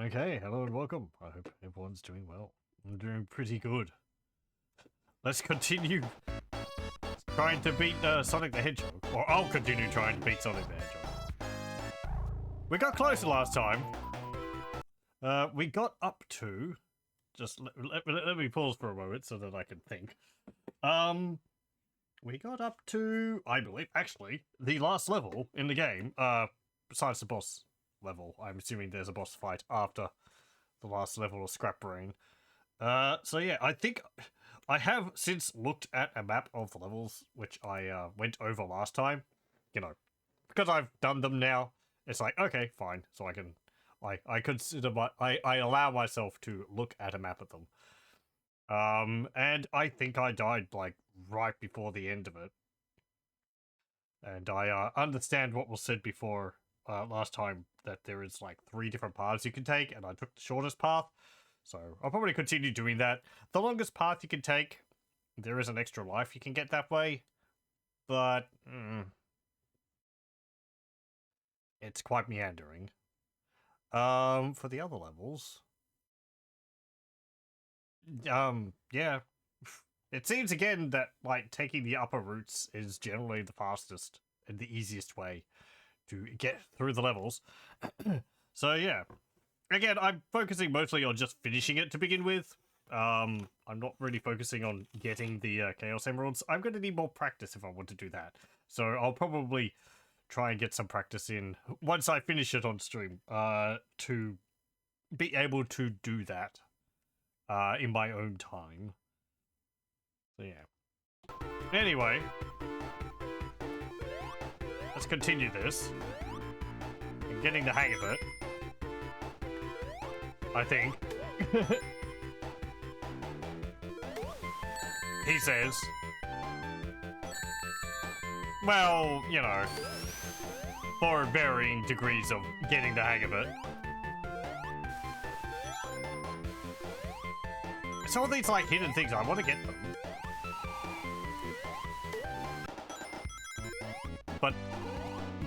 Okay, hello and welcome. I hope everyone's doing well. I'm doing pretty good. Let's continue trying to beat Sonic the Hedgehog. Or I'll continue trying to beat Sonic the Hedgehog. We got closer last time. We got up to... Just let me pause for a moment so that I can think. We got up to, I believe, actually, the last level in the game, besides the boss level. I'm assuming there's a boss fight after the last level of Scrap Brain. So yeah, I think I have since looked at a map of the levels, which I went over last time. You know, because I've done them now, it's like, okay, fine. So I can, I consider I allow myself to look at a map of them. And I think I died, like, right before the end of it. And I understand what was said before, last time, that there is, like, 3 different paths you can take, and I took the shortest path. So, I'll probably continue doing that. The longest path you can take, there is an extra life you can get that way. But, it's quite meandering. For the other levels... yeah. It seems again that, like, taking the upper routes is generally the fastest and the easiest way to get through the levels. So, yeah. Again, I'm focusing mostly on just finishing it to begin with. I'm not really focusing on getting the Chaos Emeralds. I'm going to need more practice if I want to do that. So I'll probably try and get some practice in once I finish it on stream, to be able to do that. In my own time. So yeah. Anyway. Let's continue this. I'm getting the hang of it. I think. He says. Well, you know. For varying degrees of getting the hang of it. It's all these, like, hidden things. I want to get them. But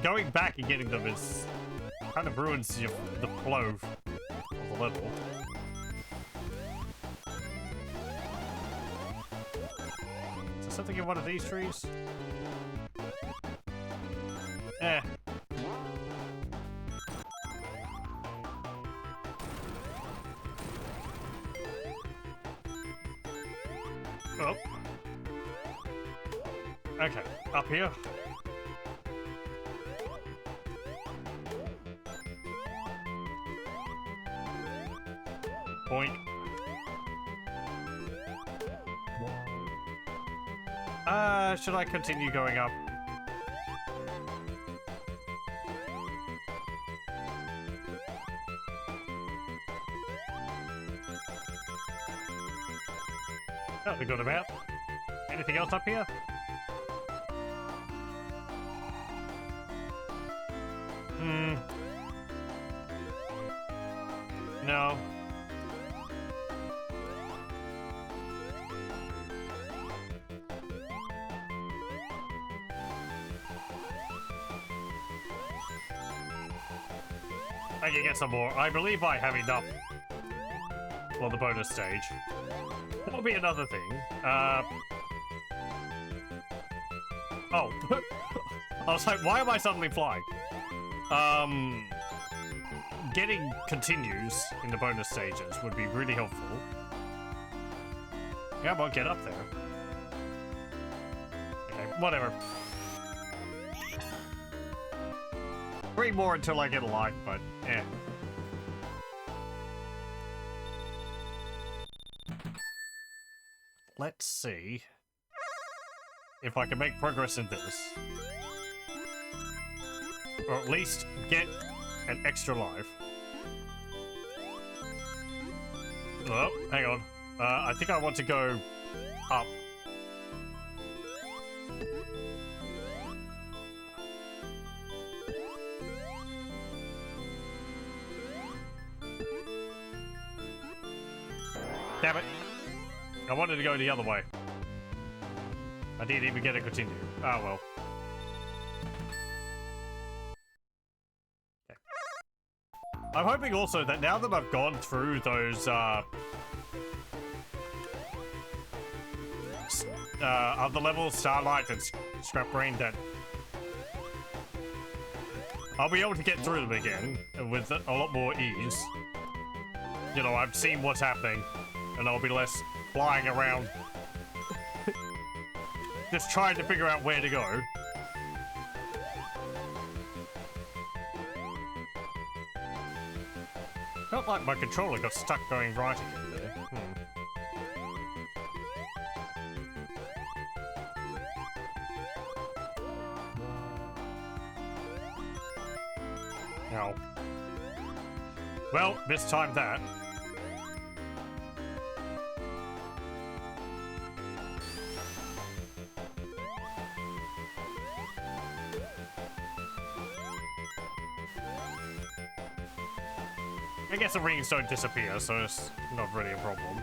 going back and getting them is kind of ruins the flow of the level. Is there something in one of these trees? Eh. Oh. Okay, up here. Point. Should I continue going up? That'll be good about. Anything else up here? No. I can get some more. I believe I have enough for the bonus stage. That'll be another thing. Oh. I was like, why am I suddenly flying? Getting continues in the bonus stages would be really helpful. Yeah, well, get up there. Okay, whatever. 3 more until I get a life, but eh. Let's see if I can make progress in this. Or at least get an extra life. Oh, hang on. I think I want to go up. Damn it. I wanted to go the other way. I didn't even get to continue. Oh well. Okay. I'm hoping also that now that I've gone through those other levels, Starlight and Scrap Brain, that I'll be able to get through them again with a lot more ease. You know, I've seen what's happening, and I'll be less flying around just trying to figure out where to go. Felt like my controller got stuck going right again there. Ow. Well, mistimed that. I guess the rings don't disappear, so it's not really a problem.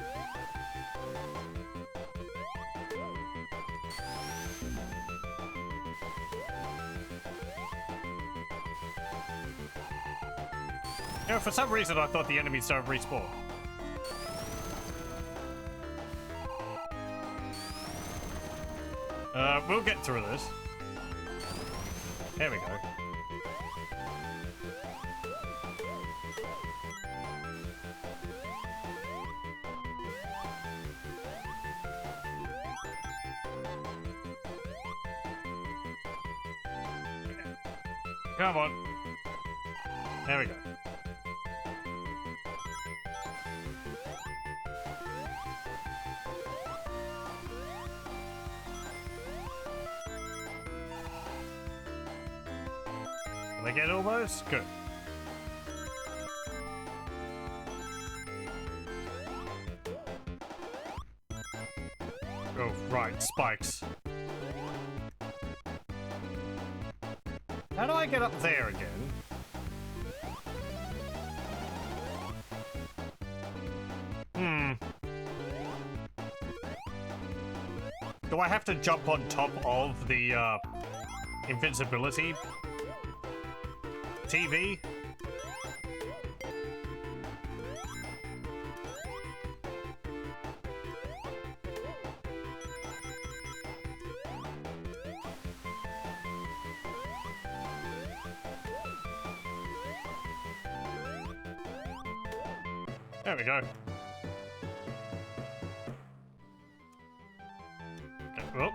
You know, for some reason I thought the enemies don't respawn. We'll get through this. There we go. Come on. There we go. Did I get all those? Good. Oh, right, spikes. How do I get up there again? Do I have to jump on top of the, invincibility TV? There we go. Okay, well.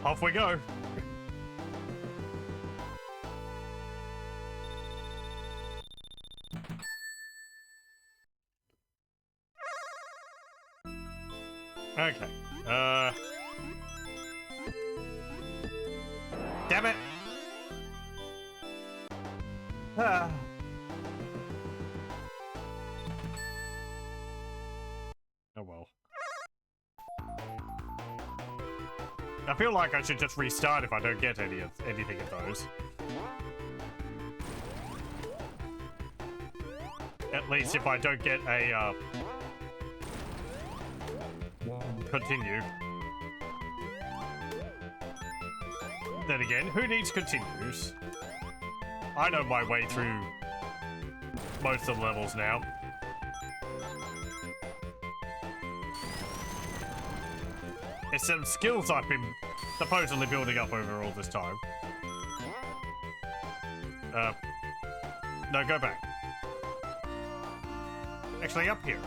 Off we go. Okay. Damn it. Ah. Oh well. I feel like I should just restart if I don't get anything of those. At least if I don't get a continue. Then again, who needs continues? I know my way through most of the levels now. It's some skills I've been supposedly building up over all this time. No, go back. Actually, up here.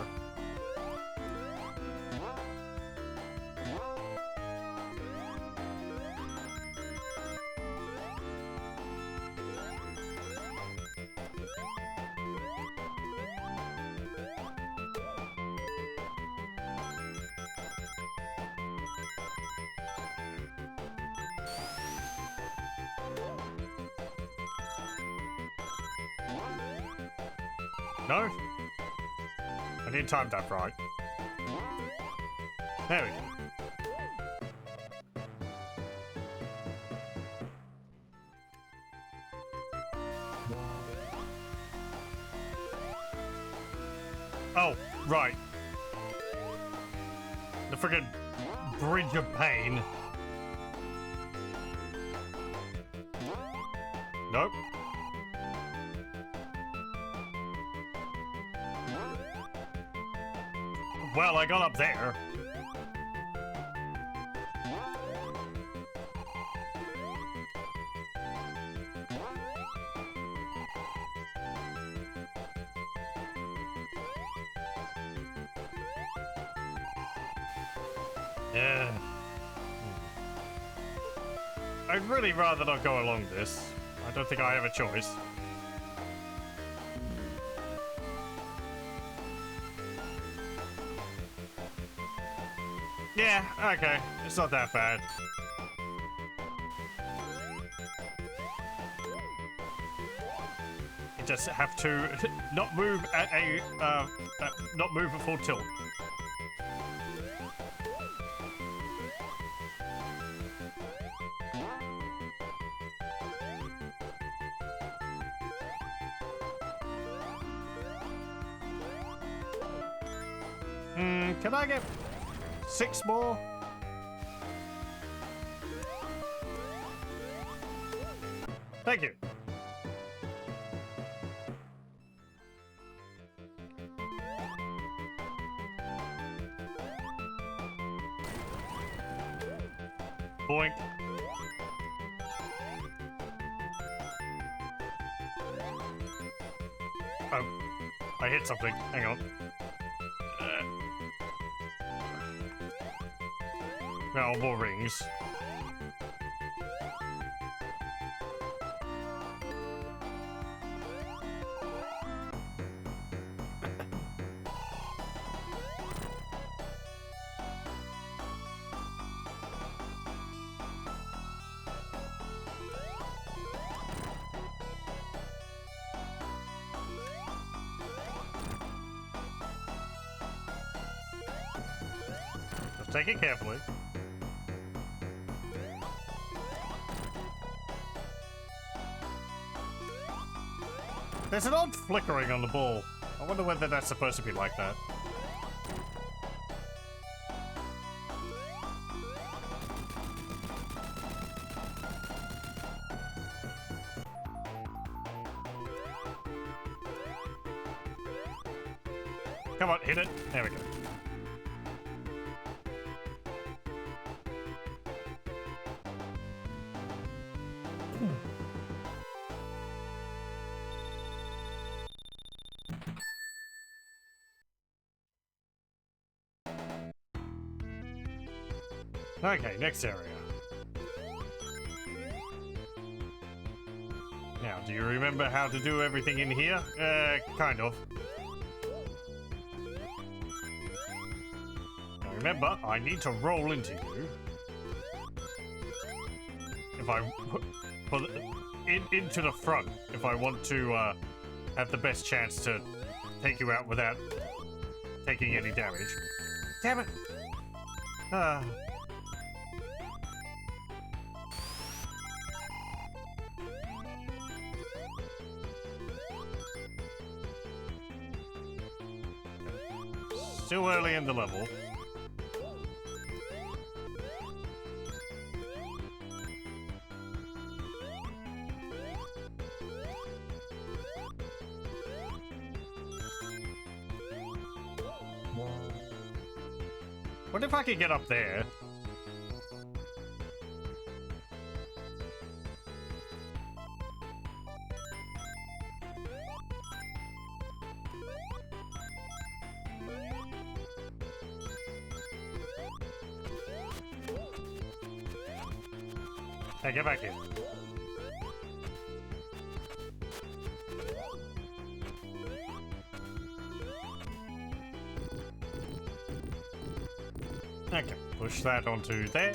No? I didn't time that right. There we go. Oh, right. The friggin' Bridge of Pain. Nope. Well, I got up there. Yeah. I'd really rather not go along this. I don't think I have a choice. Yeah, okay. It's not that bad. You just have to not move at a not move at full tilt. Can I get 6 more? Thank you. Boink. Oh, I hit something. Hang on. Now more rings. Just take it carefully. There's an odd flickering on the ball. I wonder whether that's supposed to be like that. Come on, hit it. There we go. Okay, next area. Now, do you remember how to do everything in here? Kind of. Now remember, I need to roll into you. If I put into the front, if I want to have the best chance to take you out without taking any damage. Damn it! Still early in the level. What if I could get up there? Hey, get back here. Okay, push that onto there.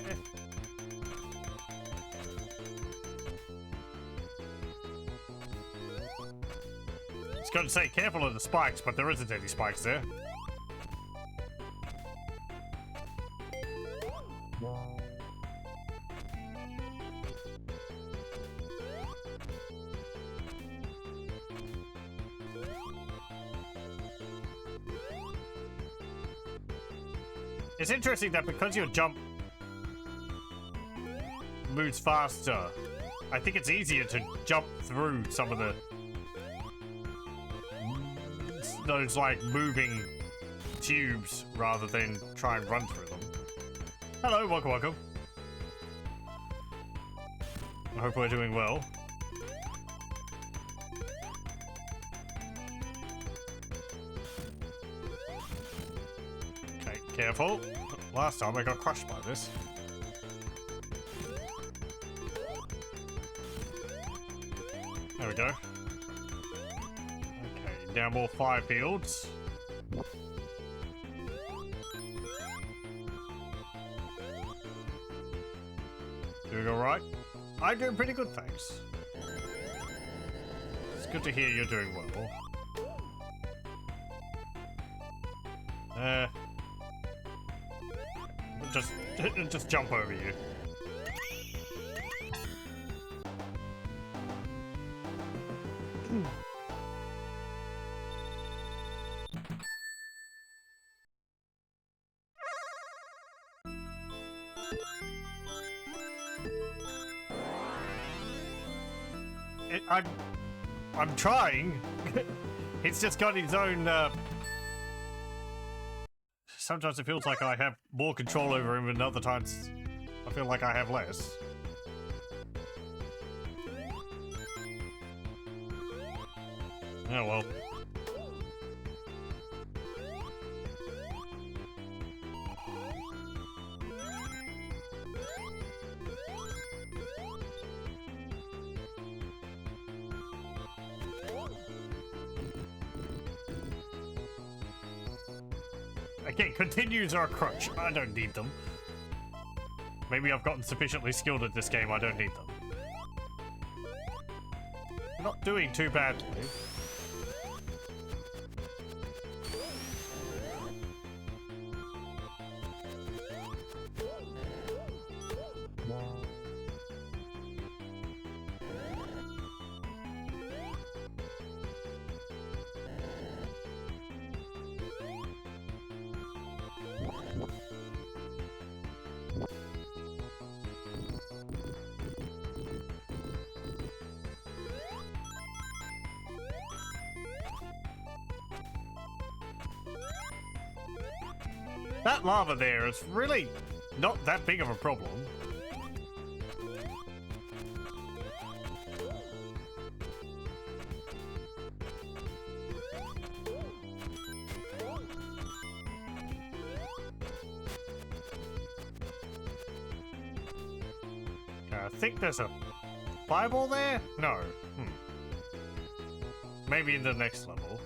It's going to say careful of the spikes, but there isn't any spikes there. It's interesting that because your jump moves faster I think it's easier to jump through some of those like moving tubes rather than try and run through them. Hello, welcome. I hope we're doing well. Okay, careful. Last time I got crushed by this. There we go. Okay, now more fire fields. Doing alright? I'm doing pretty good, thanks. It's good to hear you're doing well. Just jump over you. I'm trying. It's just got its own. Sometimes it feels like I have more control over him, and other times I feel like I have less. Oh well. Okay, continues are a crutch. I don't need them. Maybe I've gotten sufficiently skilled at this game, I don't need them. Not doing too badly. That lava there is really not that big of a problem. I think there's a fireball there? No. Maybe in the next level.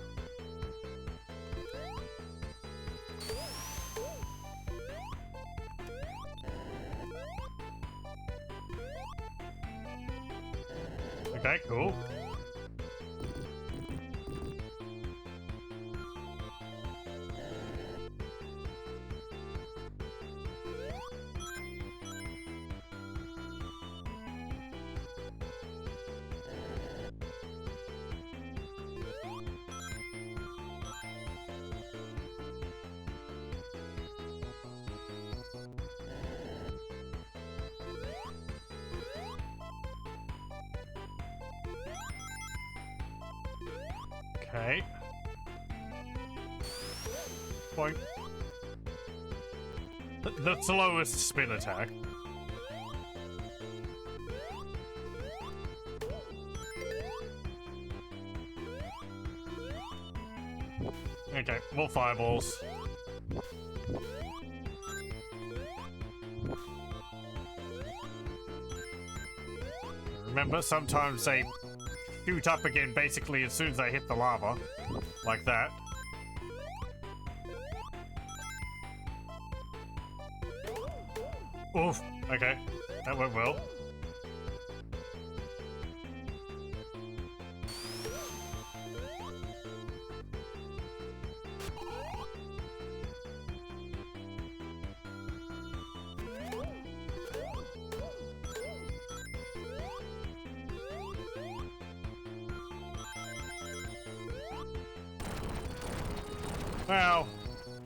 Okay, cool. Okay. Point. The slowest spin attack. Okay, more fireballs. Remember, sometimes they shoot up again basically as soon as I hit the lava. Like that. Oof. Okay. That went well. Well,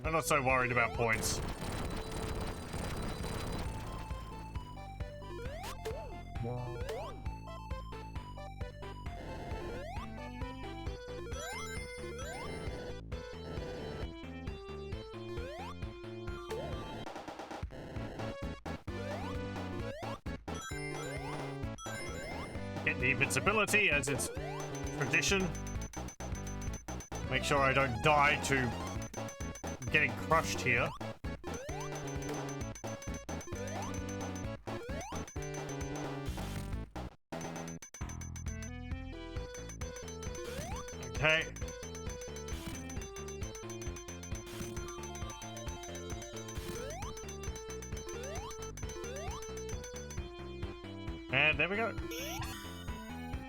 I'm not so worried about points. the invincibility as its tradition. Make sure I don't die to getting crushed here. Okay. And there we go.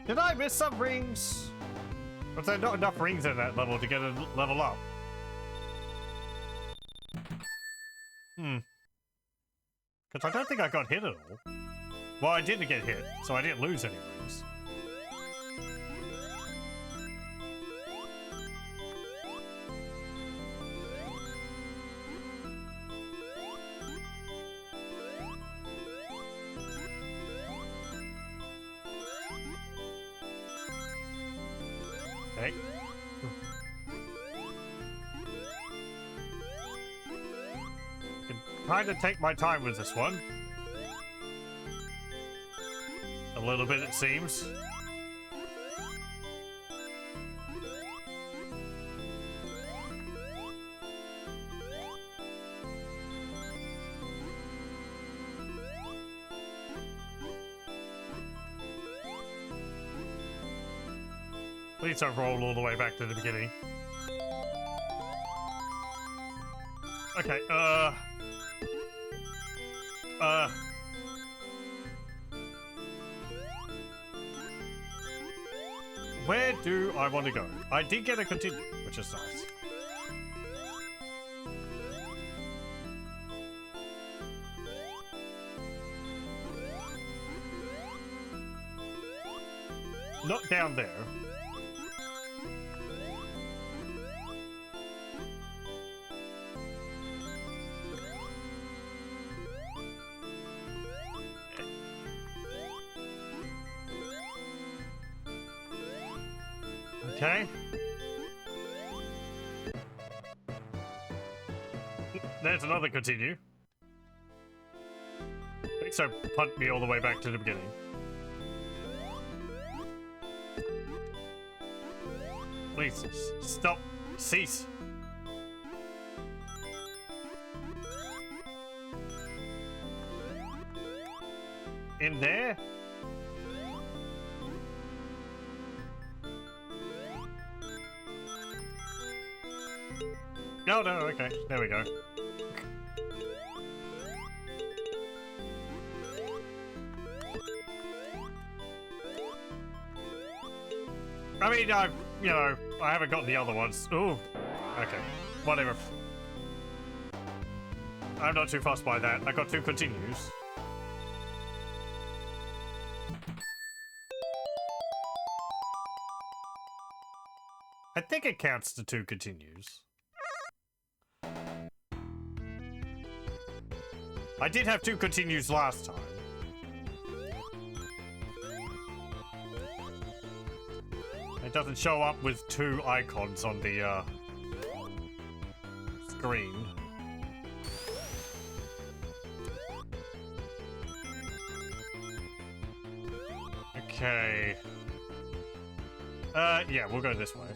Did I miss some rings? Was there not enough rings in that level to get a level up? Because I don't think I got hit at all. Well, I didn't get hit, so I didn't lose any rings. Okay. Trying to take my time with this one. A little bit, it seems. Please don't roll all the way back to the beginning. Okay, where do I want to go? I did get a continue, which is nice. Not down there. Okay. There's another continue. Please don't punt me all the way back to the beginning. Please, stop. Cease. In there? No, no, okay. There we go. I mean, you know, I haven't gotten the other ones. Ooh. Okay. Whatever. I'm not too fussed by that. I got 2 continues. I think it counts to 2 continues. I did have 2 continues last time. It doesn't show up with 2 icons on the screen. Okay. Yeah, we'll go this way.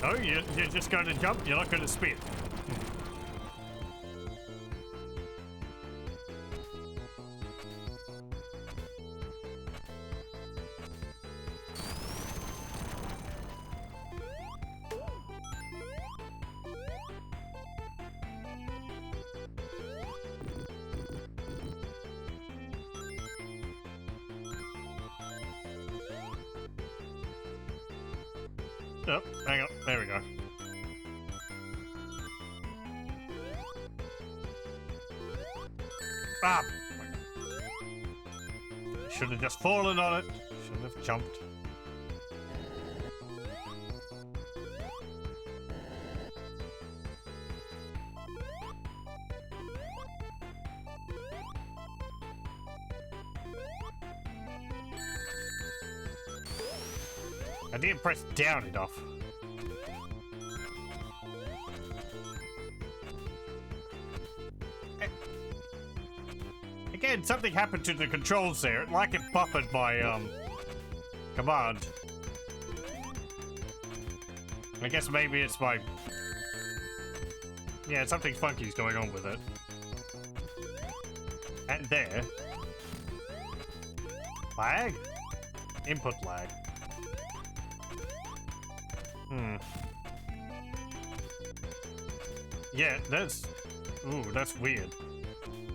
Oh, you're just going to jump? You're not going to spin? Oh, hang on. There we go. Ah! Should have just fallen on it. Should have jumped. I didn't press down enough. Again, something happened to the controls there, like it buffered my, command. I guess maybe it's my... Yeah, something funky's going on with it. And there. Lag? Input lag. Yeah, that's... Ooh, that's weird.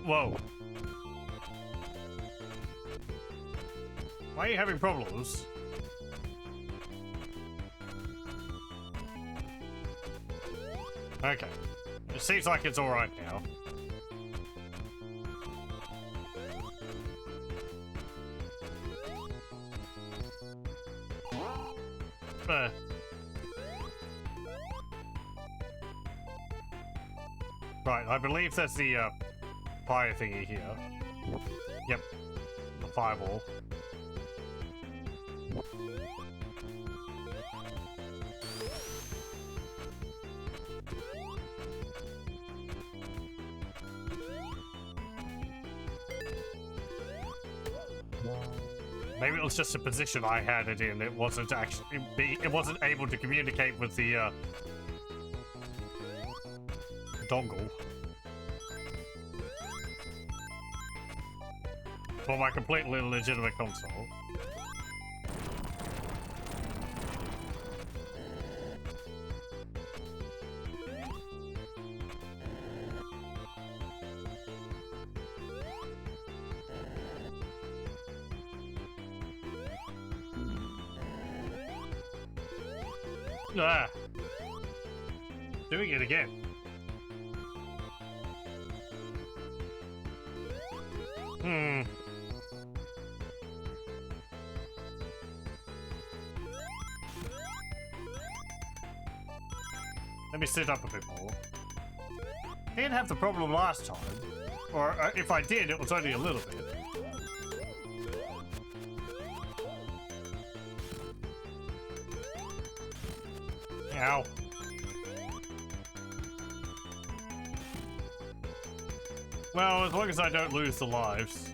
Whoa. Why are you having problems? Okay. It seems like it's alright now. Right, I believe that's the fire thingy here. Yep. The fireball. Maybe it was just a position I had it in. It wasn't actually it wasn't able to communicate with the dongle. For my completely legitimate console. Ah. Doing it again. Let me sit up a bit more. Didn't have the problem last time. Or if I did, it was only a little bit. Ow. Well, as long as I don't lose the lives.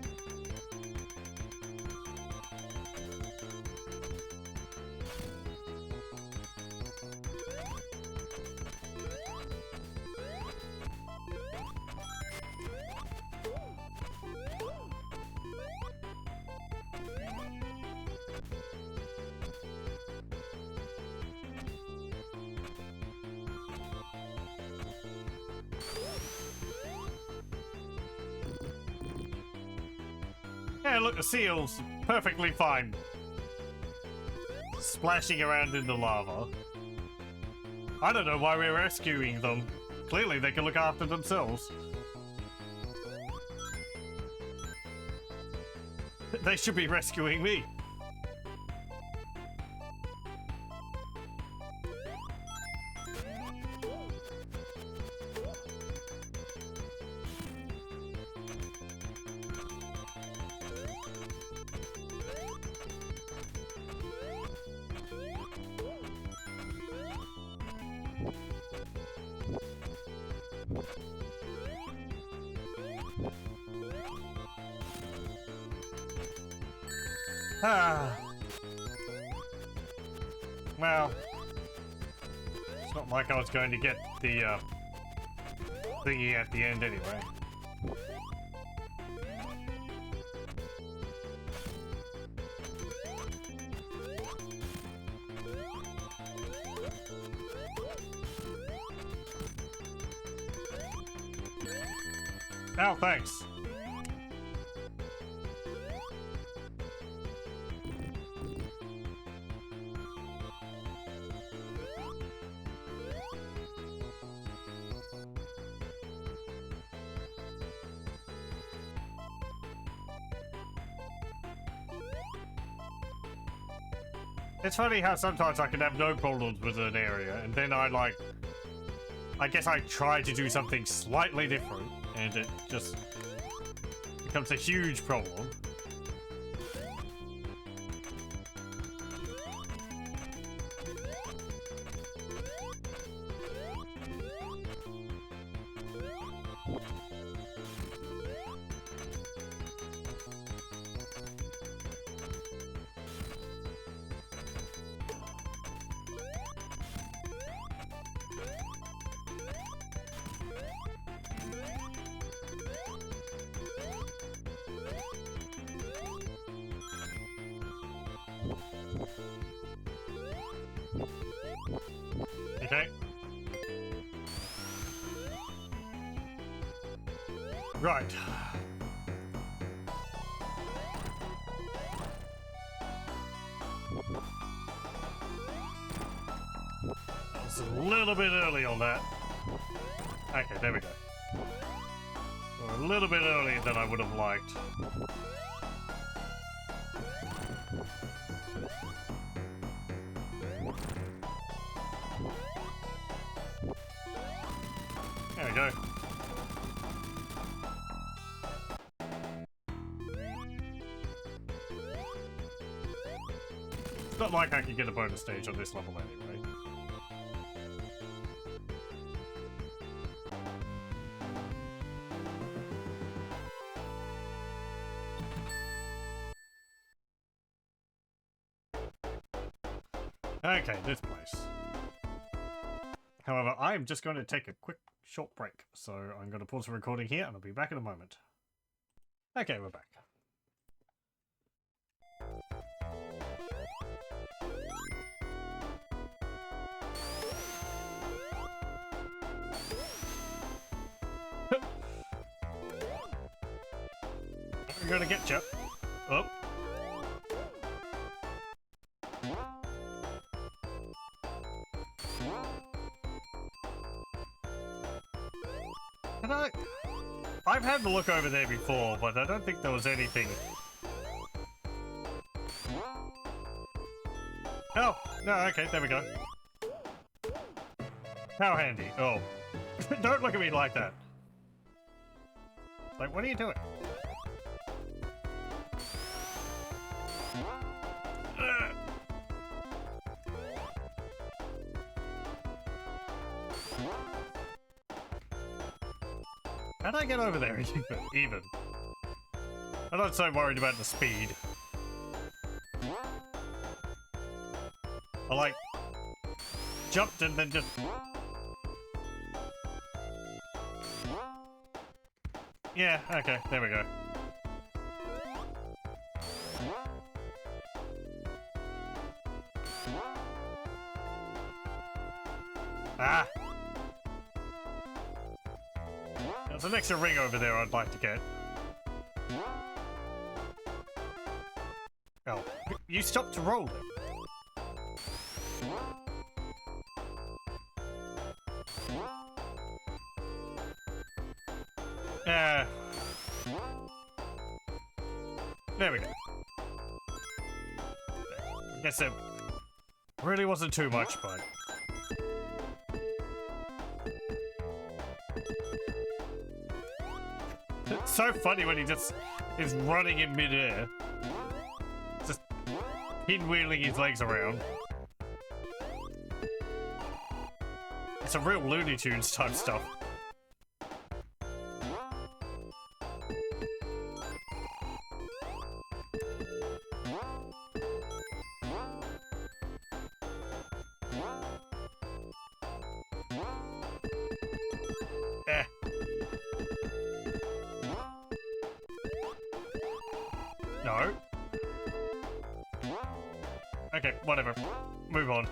Yeah, look, the seal's perfectly fine. Splashing around in the lava. I don't know why we're rescuing them. Clearly they can look after themselves. They should be rescuing me. Well, it's not like I was going to get the thingy at the end anyway. Oh, thanks. It's funny how sometimes I can have no problems with an area, and then I guess I try to do something slightly different, and it just becomes a huge problem. Okay. Right. It's a little bit early on that. Okay, there we go. We're a little bit earlier than I would have liked. There we go. It's not like I could get a bonus stage on this level anyway. Okay, this place. However, I'm just going to take a quick short break, so I'm going to pause the recording here and I'll be back in a moment. Okay, we're back. I'm gonna get you. Oh. I've had to look over there before, but I don't think there was anything. Oh, no, okay, there we go. How handy. Oh. Don't look at me like that. Like, what are you doing? How'd I get over there even? I'm not so worried about the speed. I like jumped and then just yeah, okay, there we go. Ah! There's an extra ring over there I'd like to get. Oh, you stopped rolling. There we go. I guess it really wasn't too much, but... It's so funny when he just is running in midair. Just pinwheeling his legs around. It's a real Looney Tunes type stuff. No. Okay, whatever. Move on.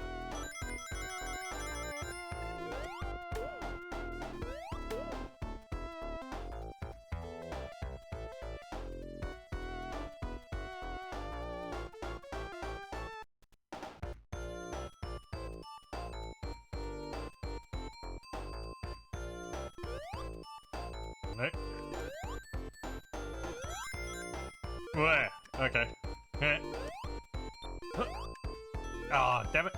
No. Where? Okay. Yeah. Ah, oh, damn it.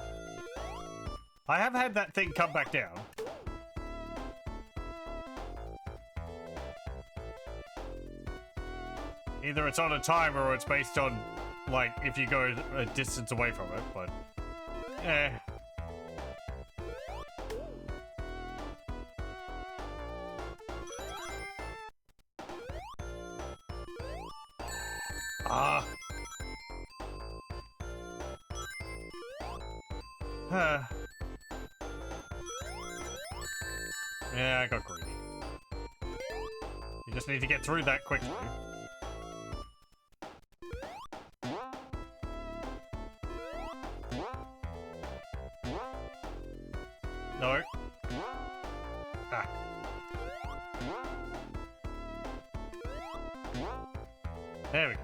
I have had that thing come back down. Either it's on a timer or it's based on, like, if you go a distance away from it, but... Eh. Ah. Yeah, I got greedy. You just need to get through that quickly. No. Ah. There we go.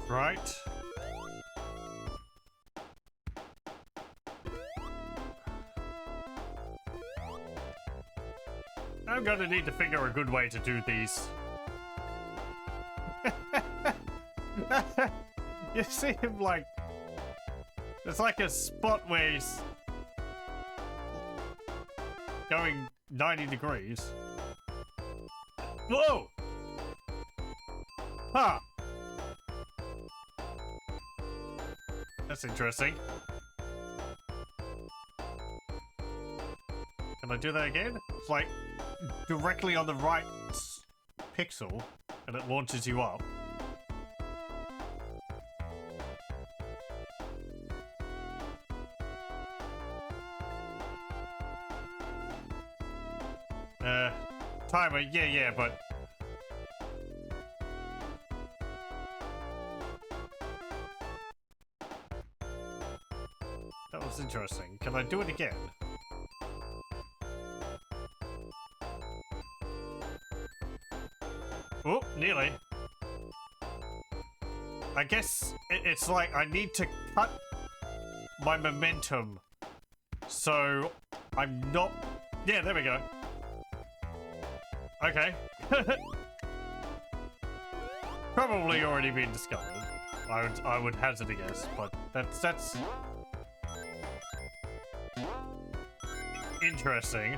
Right. I'm gonna need to figure a good way to do these. You see him like... It's like a spot where he's... going 90 degrees. Whoa! Huh! That's interesting. Can I do that again? It's like directly on the right pixel and it launches you up. Timer, yeah, but... That was interesting. Can I do it again? Oh, nearly. I guess it's like I need to cut my momentum so I'm not... Yeah, there we go. Okay. Probably already been discovered. I would hazard a guess, but that's interesting.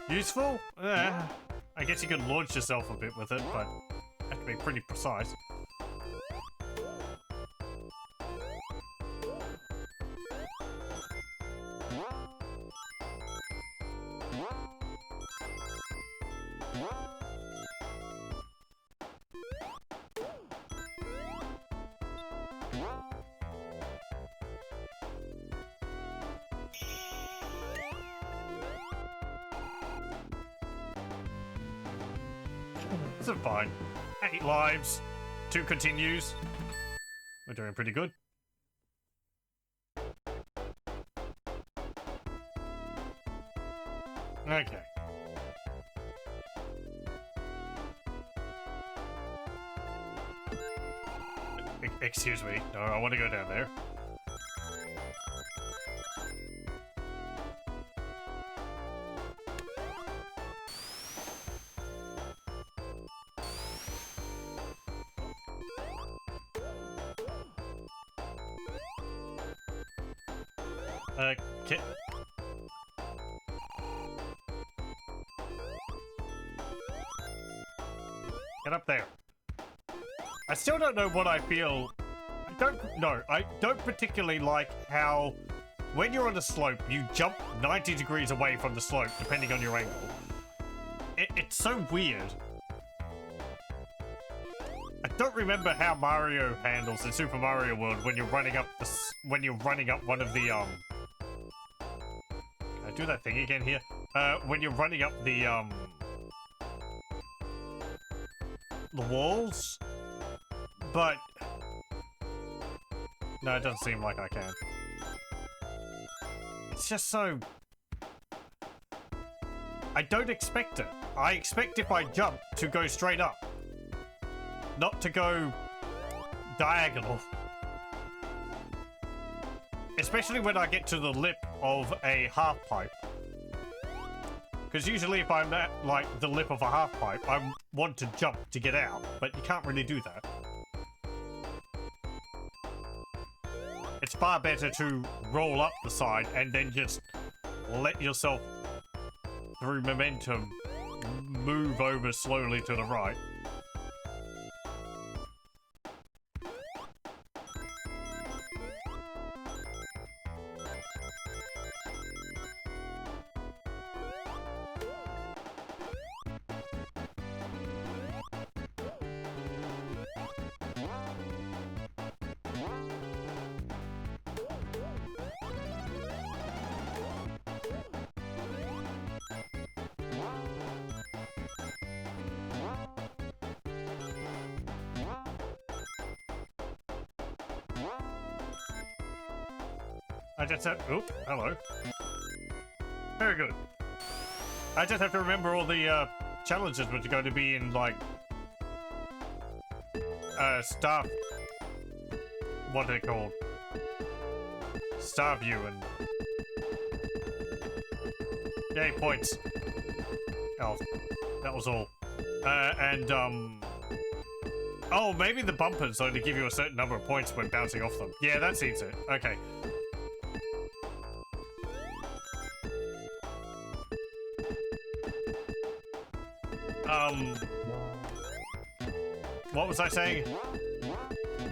Useful? I guess you can launch yourself a bit with it, but you have to be pretty precise. This is fine. 8 lives, 2 continues. We're doing pretty good. Okay. Excuse me. No, I want to go down there. Okay. Get up there. I still don't know what I feel. I don't particularly like how when you're on the slope, you jump 90 degrees away from the slope, depending on your angle. It's so weird. I don't remember how Mario handles in Super Mario World when you're running up one of the Can I do that thing again here? When you're running up the walls, but no, it doesn't seem like I can. It's just so... I don't expect it. I expect if I jump to go straight up, not to go diagonal. Especially when I get to the lip of a half pipe. Because usually if I'm at, like, the lip of a half pipe, I want to jump to get out, but you can't really do that. It's far better to roll up the side and then just let yourself, through momentum, move over slowly to the right. I just have... Oh, hello. Very good. I just have to remember all the challenges which are going to be in, like... Staff... What are they called? Star View and... Yay, points. Oh, that was all. Oh, maybe the bumpers only give you a certain number of points when bouncing off them. Yeah, that seems it. Okay. What was I saying?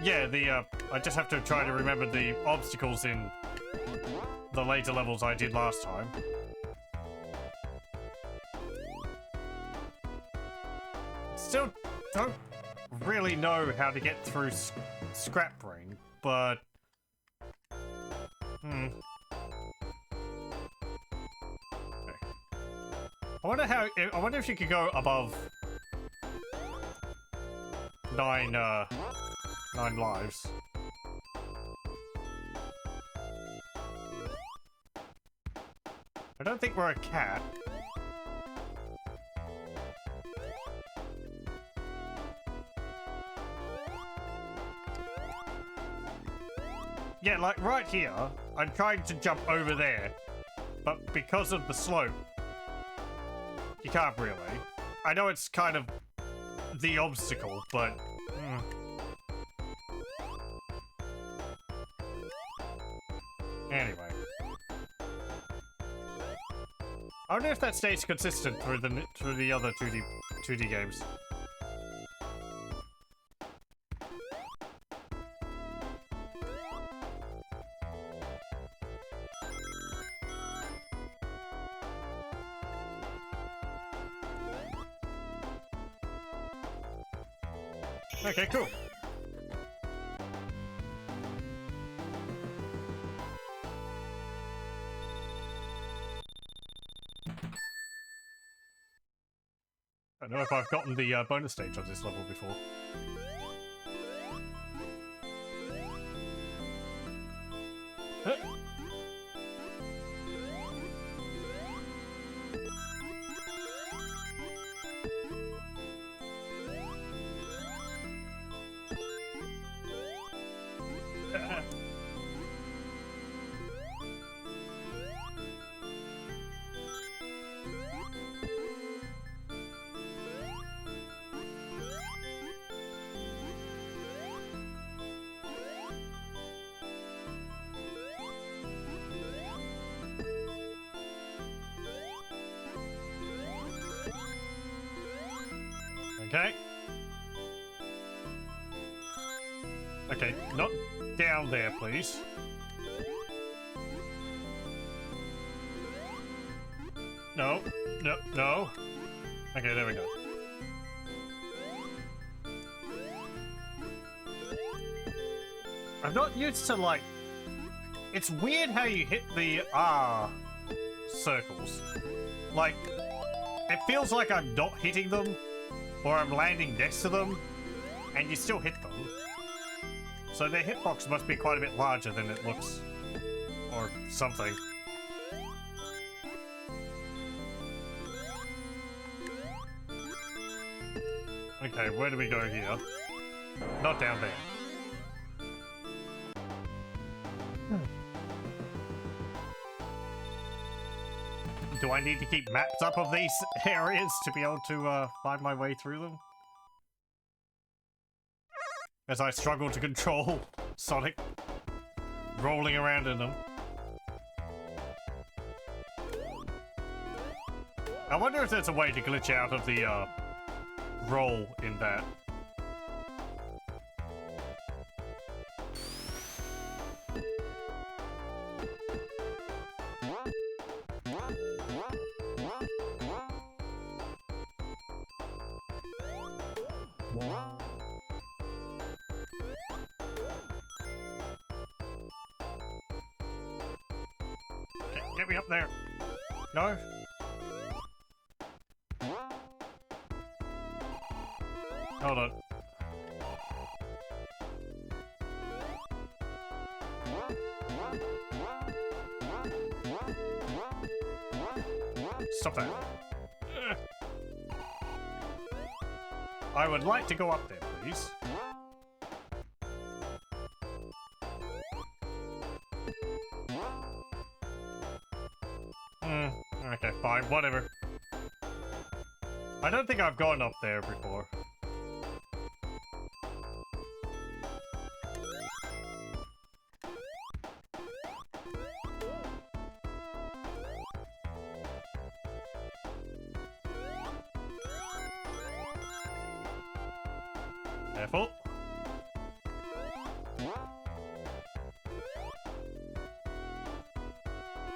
Yeah, I just have to try to remember the obstacles in the later levels I did last time. Still don't really know how to get through Scrap Brain, but... Okay. I wonder if you could go above 9 lives. I don't think we're a cat. Yeah, like right here, I'm trying to jump over there, but because of the slope, you can't really. I know it's kind of the obstacle, but... Anyway. I wonder if that stays consistent through the other 2D games. Okay, cool. I don't know if I've gotten the bonus stage on this level before. Okay. Okay, not down there, please. No, no, no. Okay, there we go. I'm not used to, like... It's weird how you hit the R circles. Like, it feels like I'm not hitting them, or I'm landing next to them, and you still hit them. So their hitbox must be quite a bit larger than it looks. Or something. Okay, where do we go here? Not down there. Do I need to keep maps up of these areas to be able to find my way through them? As I struggle to control Sonic rolling around in them. I wonder if there's a way to glitch out of the roll in that. Get me up there. No? Hold on. Stop that. I would like to go up there, please. Okay, fine, whatever. I don't think I've gone up there before. Careful.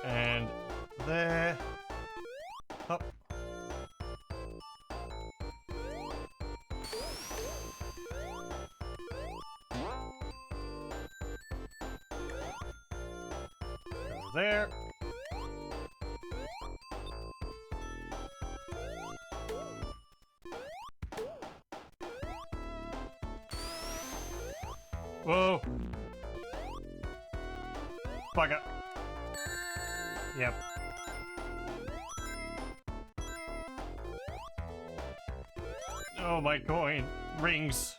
And there. Up. Go there. Whoa. Bugger. Yep. Oh, my coin. Rings.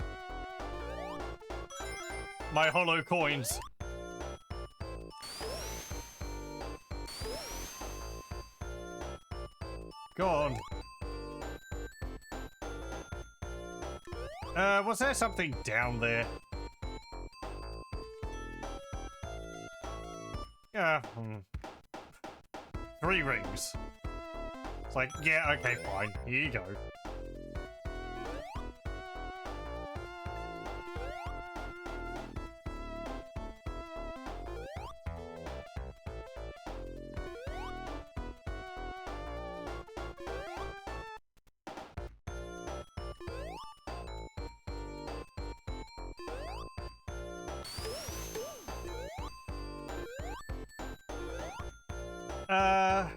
My hollow coins. Gone. Was there something down there? Yeah. 3 rings. It's like, yeah, okay, fine. Here you go. I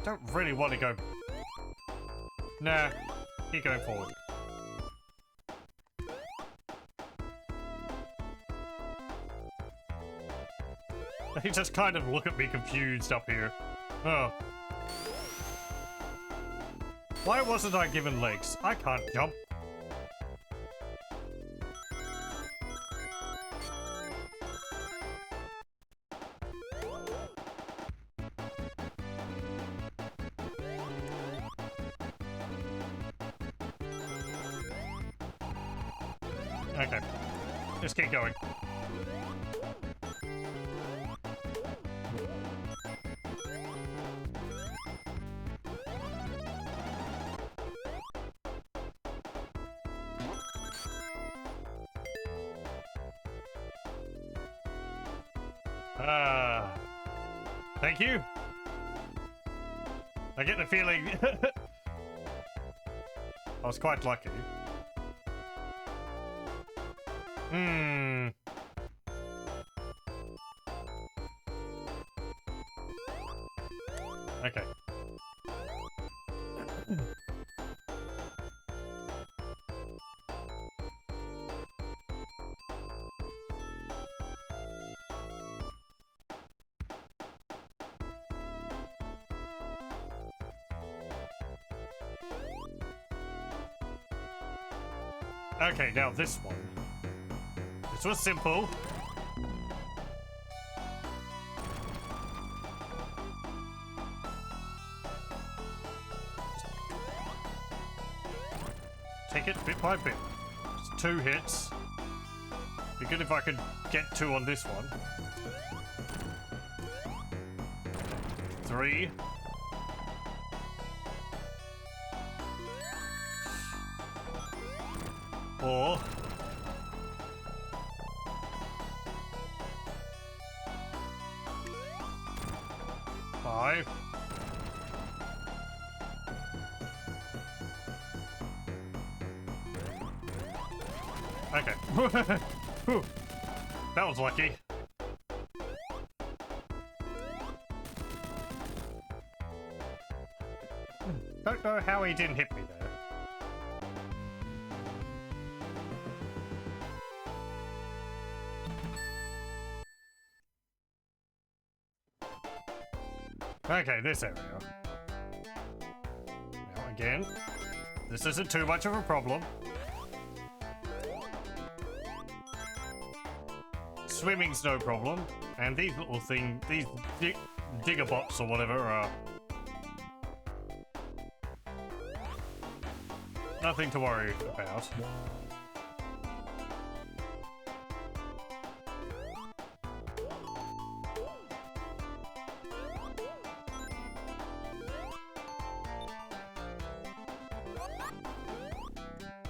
don't really want to go. Nah, keep going forward. They just kind of look at me confused up here. Oh. Why wasn't I given legs? I can't jump. Okay, just keep going. Thank you. I get the feeling I was quite lucky. Okay. Okay, now this one. This was simple. Take it bit by bit. Just 2 hits. Be good if I could get 2 on this one. 3. 4. 5. Okay. Whew. That was lucky. Don't know how he didn't hit me there. Okay, this area. Again, this isn't too much of a problem. Swimming's no problem. And these little things, these digger bots or whatever are nothing to worry about.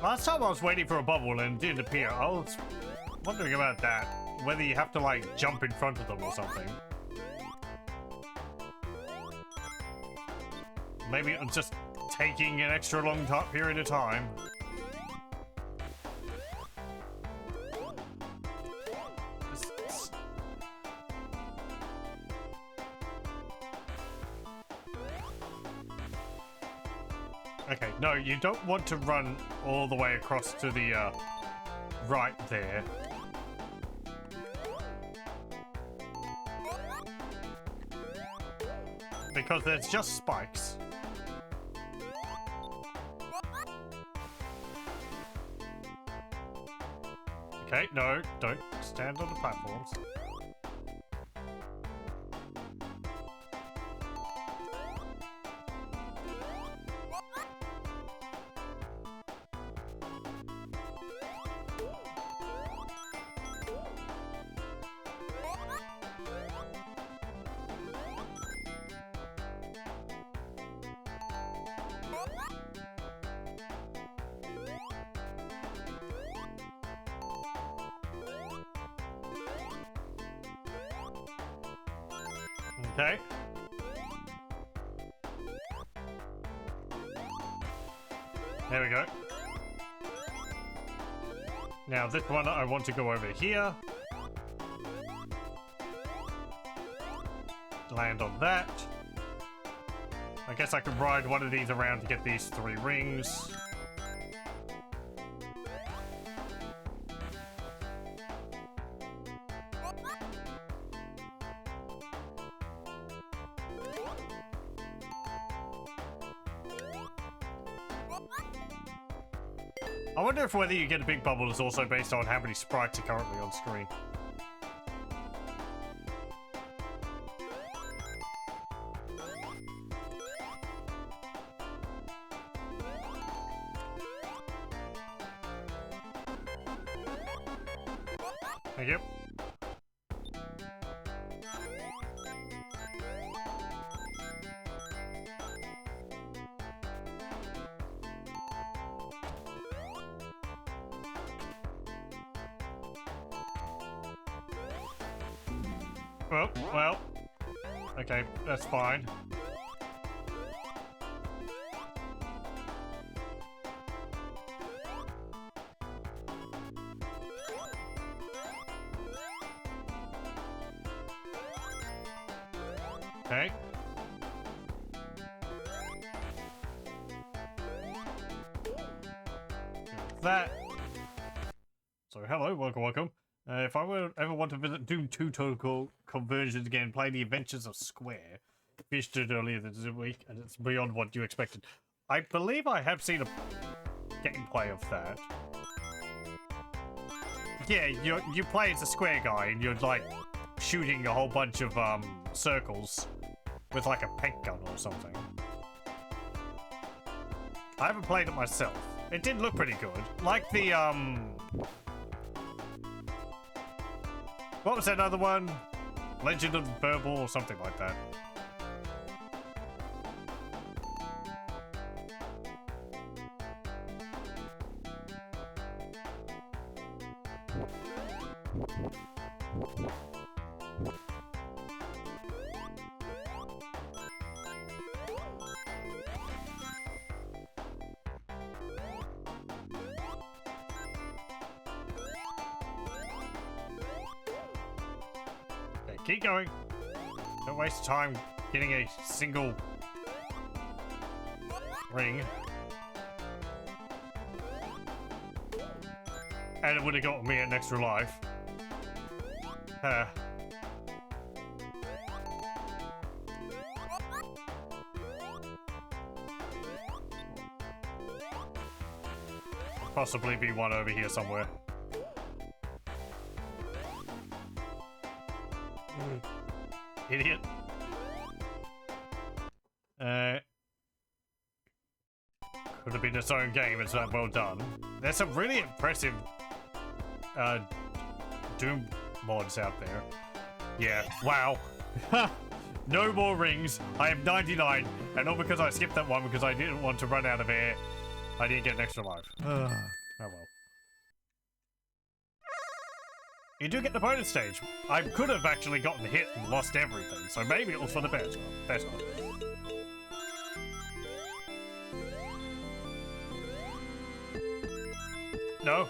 Last time I was waiting for a bubble and it didn't appear. I was wondering about that. Whether you have to, like, jump in front of them or something. Maybe it's just taking an extra long period of time. Okay, no, you don't want to run all the way across to the right there. Because there's just spikes. Okay, no, don't stand on the platforms. Okay. There we go. Now this one I want to go over here. Land on that. I guess I could ride one of these around to get these 3 rings. I wonder if whether you get a big bubble is also based on how many sprites are currently on screen. Thank you. Well, okay, that's fine. Okay. That. So, hello, welcome. If I ever want to visit Doom 2 Total Conversions again, play The Adventures of Square. Finished it earlier this week, and it's beyond what you expected. I believe I have seen a gameplay of that. Yeah, you play as a Square guy, and you're like shooting a whole bunch of circles with like a paint gun or something. I haven't played it myself. It did look pretty good. Like the what was that other one? Legend of the Verbal or something like that. Keep going. Don't waste time getting a single ring. And it would have gotten me an extra life. possibly be one over here somewhere. Idiot. Could have been its own game. It's not well done. There's some really impressive Doom mods out there. Yeah, wow. No more rings. I have 99, and not because I skipped that one, because I didn't want to run out of air. I didn't get an extra life. Oh well. You do get the bonus stage. I could have actually gotten hit and lost everything, so maybe it was for the better. No.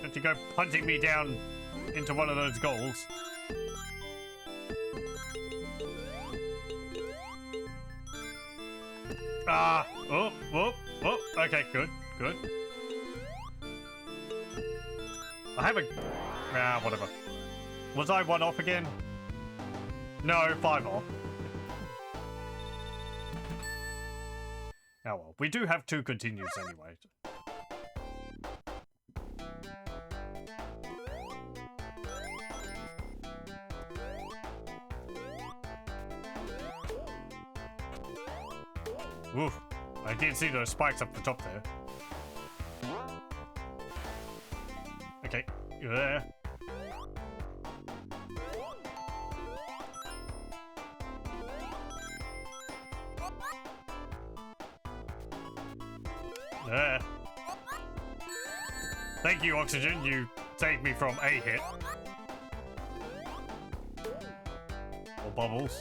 Don't you go punting me down into one of those goals. Ah! Oh, whoop, whoop. Okay, good, good. I haven't... Ah, whatever. Was I 1 off again? No, 5 off. Oh well, we do have 2 continues anyway. Oof, I did see those spikes up the top there. Okay, you're there. There. Thank you, Oxygen. You saved me from a hit. Or bubbles.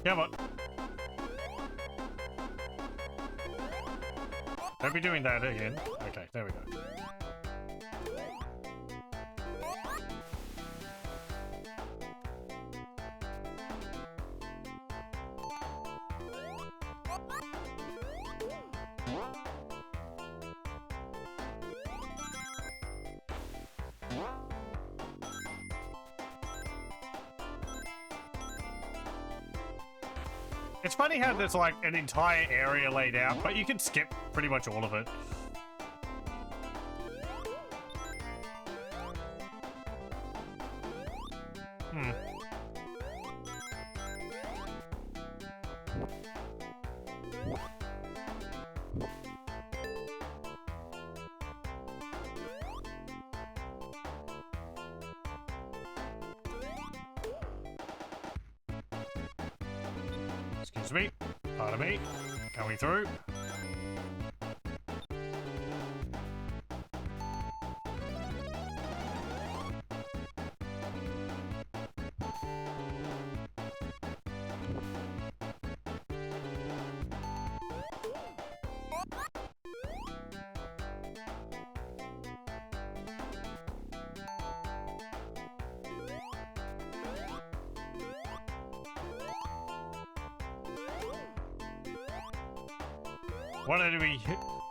Come on. Don't be doing that again. Okay, there we go. It's funny how there's like an entire area laid out, but you can skip pretty much all of it. Excuse me. Pardon me. Coming through.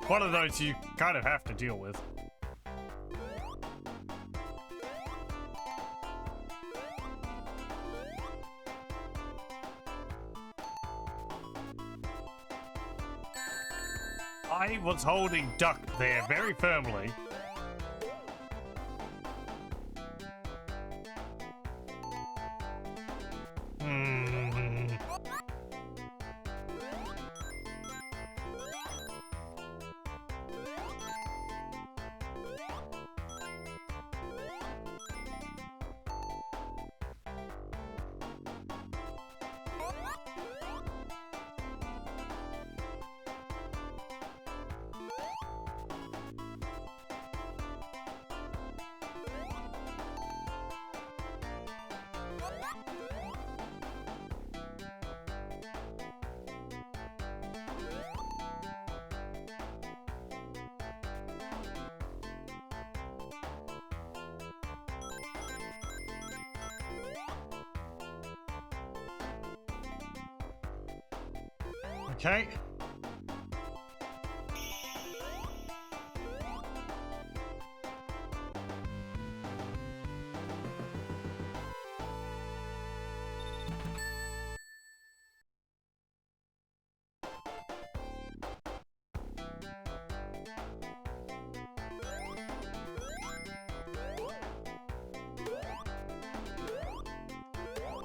One of those you kind of have to deal with. I was holding duck there very firmly. Okay.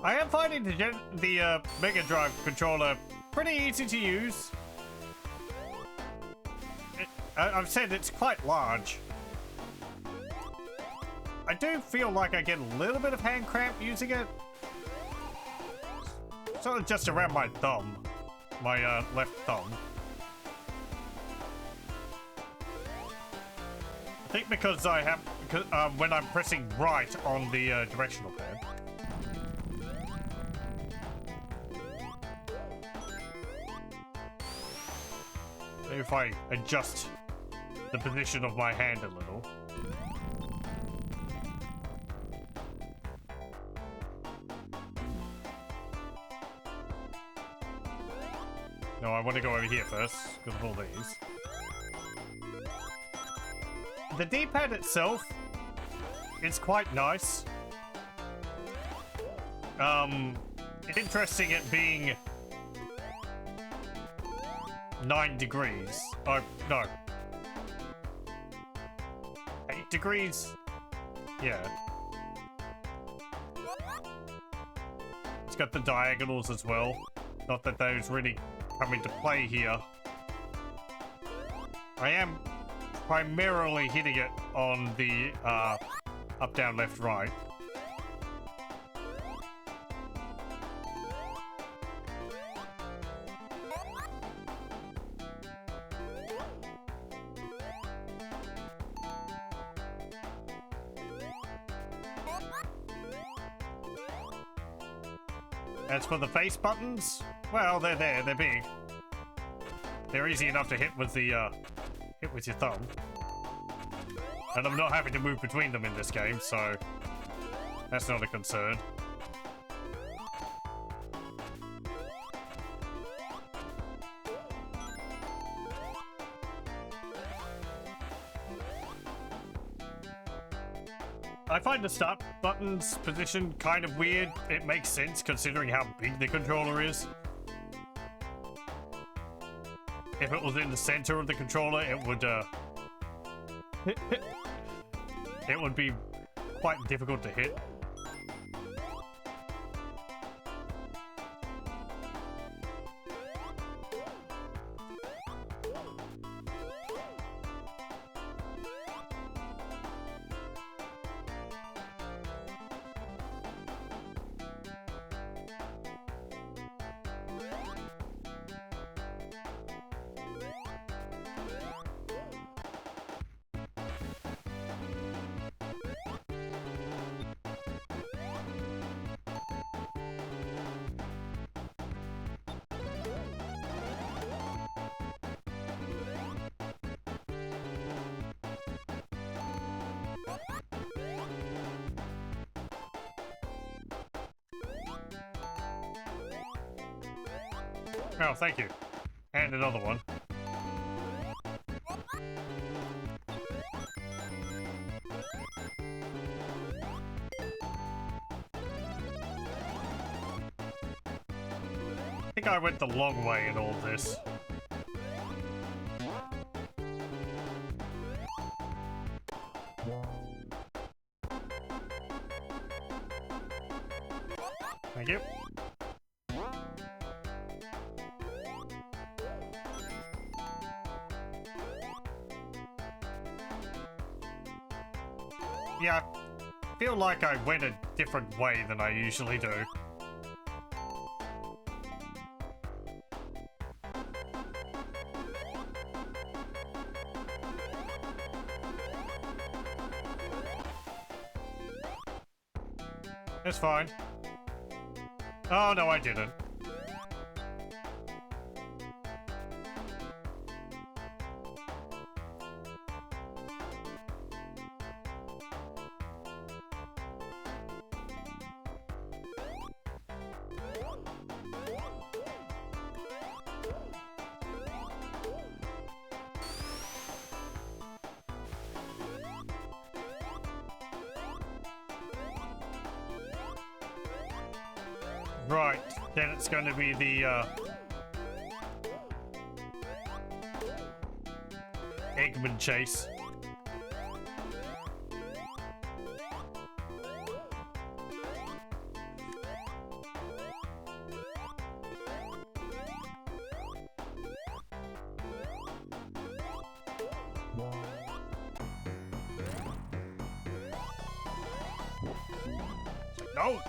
I am finding the Mega Drive controller pretty easy to use. I've said it's quite large. I do feel like I get a little bit of hand cramp using it. Sort of just around my thumb. My left thumb. I think because I have, when I'm pressing right on the directional pad. Maybe if I adjust the position of my hand a little. No, I want to go over here first, because of all these. The D-pad itself is quite nice. It's interesting it being 9 degrees. Oh, no. 8 degrees? Yeah. It's got the diagonals as well. Not that those really come into play here. I am primarily hitting it on the up, down, left, right. As for the face buttons, well, they're there, they're big. They're easy enough to hit with the hit with your thumb. And I'm not having to move between them in this game, so that's not a concern. I find the start button's position kind of weird. It makes sense considering how big the controller is. If it was in the center of the controller, it would it would be quite difficult to hit. Oh, thank you. And another one. I think I went the long way in all this. Thank you. Yeah, I feel like I went a different way than I usually do. It's fine. Oh, no, I didn't. Right, then it's going to be the Eggman chase. No!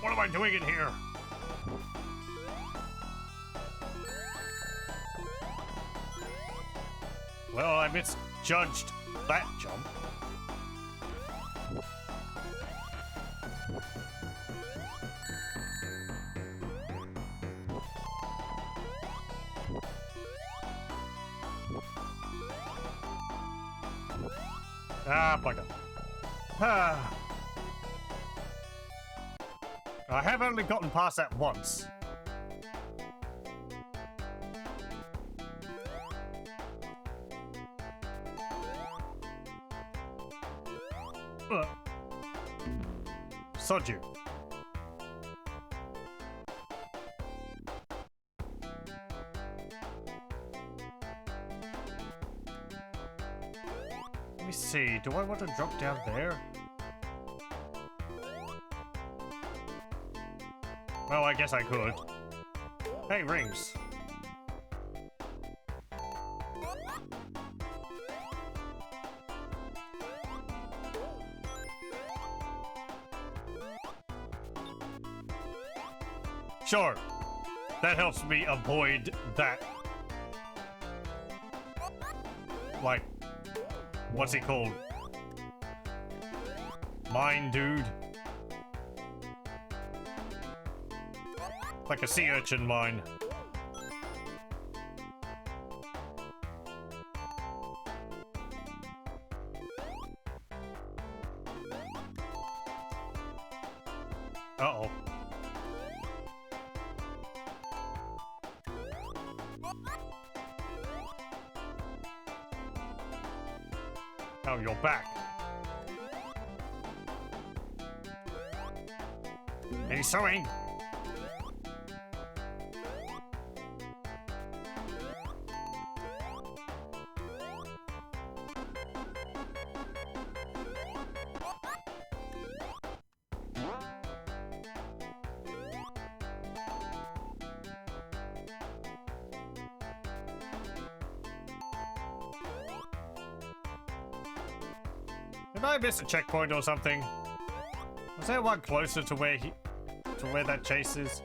What am I doing in here? Well, I misjudged that jump. Ah, bugger. Ah. I have only gotten past that once. Sod you. Let me see, do I want to drop down there? Well, I guess I could. Hey, rings. Sure. That helps me avoid that. Like, what's he called? Mine dude? Like a sea urchin mine. Uh-oh. Oh, you're back. Any sewing? Did I miss a checkpoint or something? Was there one closer to where that chase is?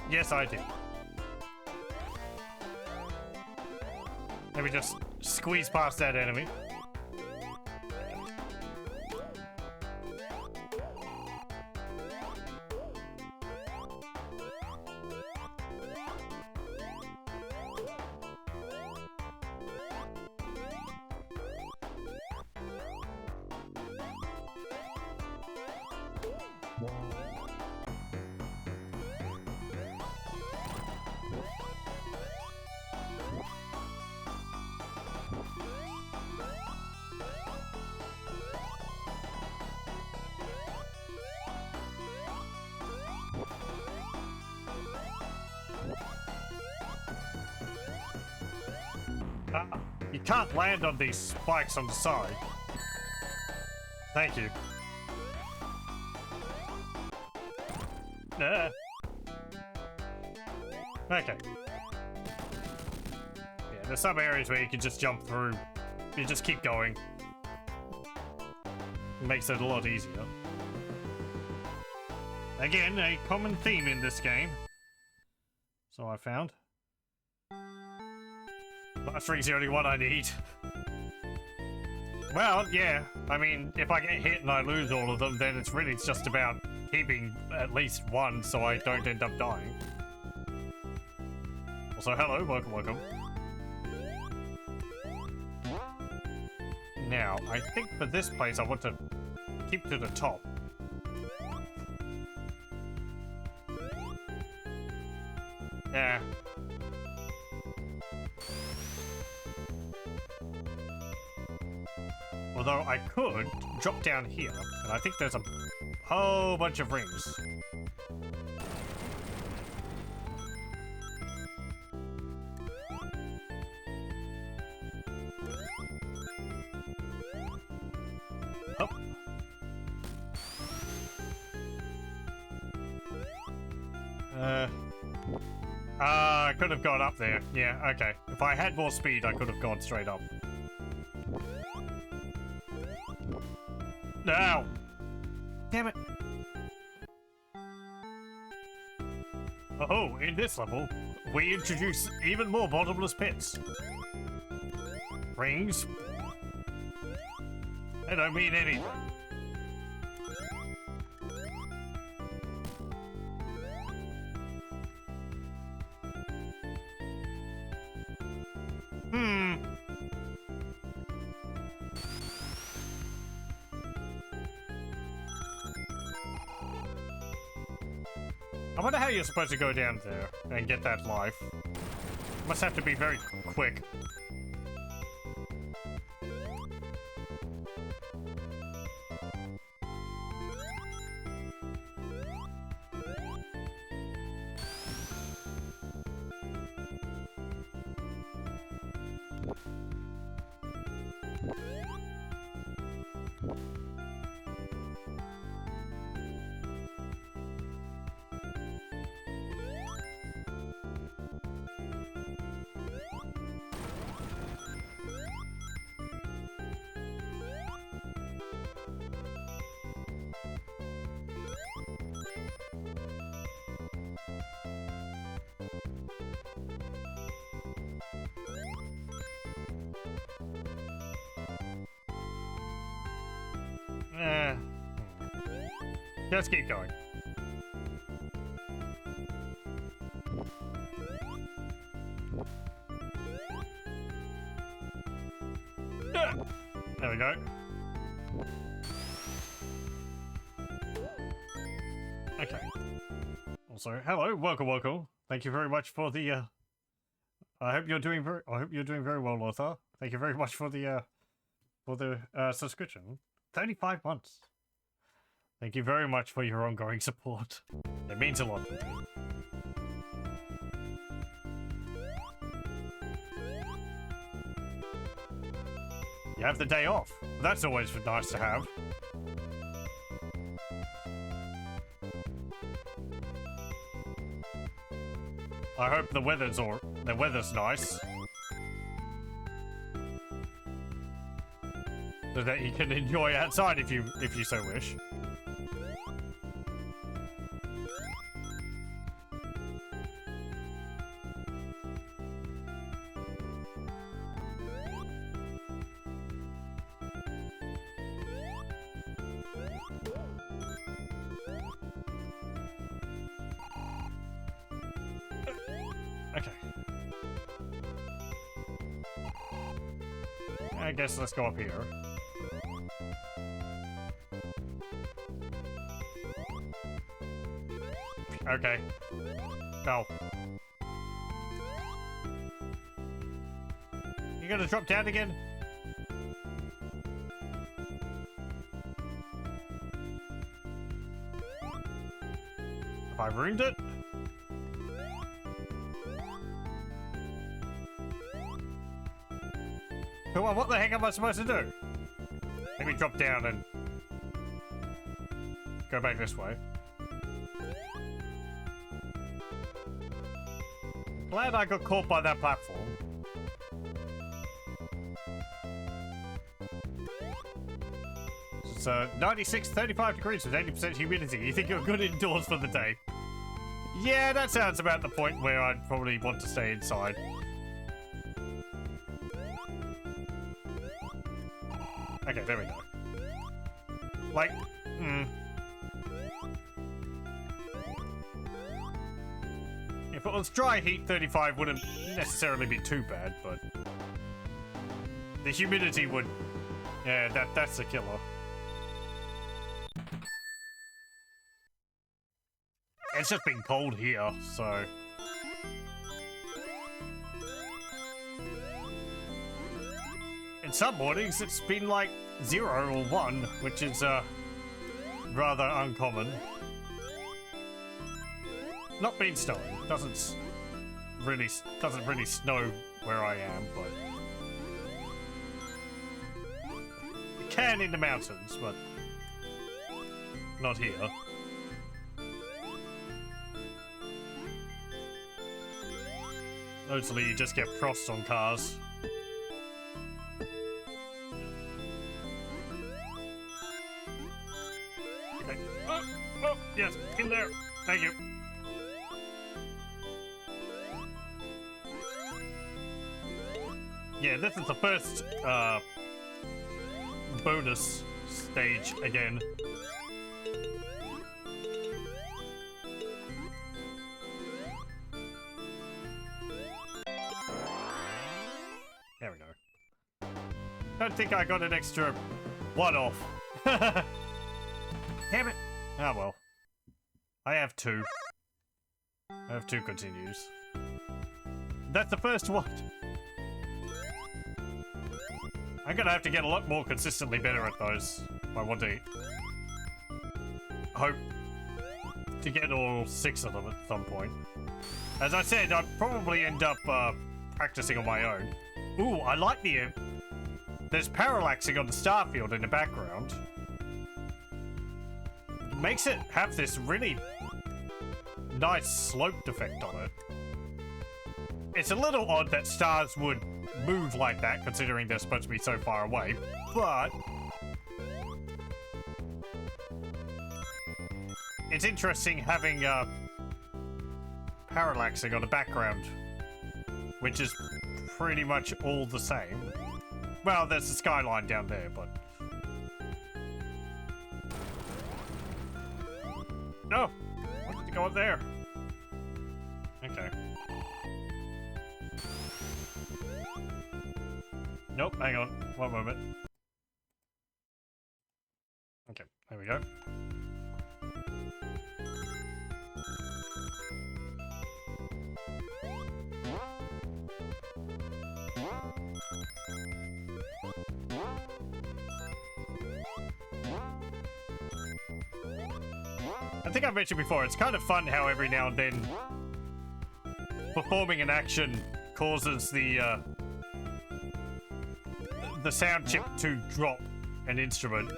Yes, I do. Let me just squeeze past that enemy. You can't land on these spikes on the side. Thank you. Okay. Yeah, there's some areas where you can just jump through. You just keep going. It makes it a lot easier. Again, a common theme in this game. So I found. But 3's the only one I need. Well, yeah. I mean, if I get hit and I lose all of them, then it's really just about keeping at least one so I don't end up dying. Also, hello, welcome, welcome. Now, I think for this place I want to keep to the top. Yeah. Although I could drop down here, and I think there's a whole bunch of rings. Oh. I could have gone up there. Yeah, okay. If I had more speed, I could have gone straight up. No! Damn it! Oh, in this level, we introduce even more bottomless pits. Rings? They don't mean anything. I wonder how you're supposed to go down there and get that life. Must have to be very quick. Just keep going. There we go. Okay. Also, hello, welcome, welcome. Thank you very much for the I hope you're doing very well, Lothar. Thank you very much for the subscription. 35 months. Thank you very much for your ongoing support. It means a lot to me. You have the day off. That's always nice to have. I hope the weather's nice. So that you can enjoy outside if you so wish. Okay. I guess let's go up here. Okay. No. You gonna drop down again? Have I ruined it? Well, what the heck am I supposed to do? Let me drop down and go back this way. Glad I got caught by that platform. It's 96, 35 degrees with 80% humidity. You think you're good indoors for the day? Yeah, that sounds about the point where I'd probably want to stay inside. Okay, there we go. Like, if it was dry heat, 35 wouldn't necessarily be too bad, but the humidity would. Yeah, that's a killer. It's just been cold here, so. In some mornings, it's been like 0 or 1, which is rather uncommon. Not been snowing. Doesn't really snow where I am, but it can in the mountains, but not here. Notably, you just get frost on cars. Okay. Oh, yes, in there. Thank you. Yeah, this is the first bonus stage again. There we go. Don't think I got an extra one off. Damn it. Ah, well. I have 2. I have 2 continues. That's the first one. I'm gonna have to get a lot more consistently better at those if I want to hope to get all 6 of them at some point. As I said, I'd probably end up practicing on my own. Ooh, I like the... there's parallaxing on the starfield in the background. Makes it have this really nice sloped effect on it. It's a little odd that stars would move like that, considering they're supposed to be so far away, but it's interesting having parallaxing on the background, which is pretty much all the same. Well, there's the skyline down there, but no, I wanted to go up there. Okay. Nope, hang on. One moment. Okay, there we go. I think I've mentioned before, it's kind of fun how every now and then performing an action causes the sound chip to drop an instrument.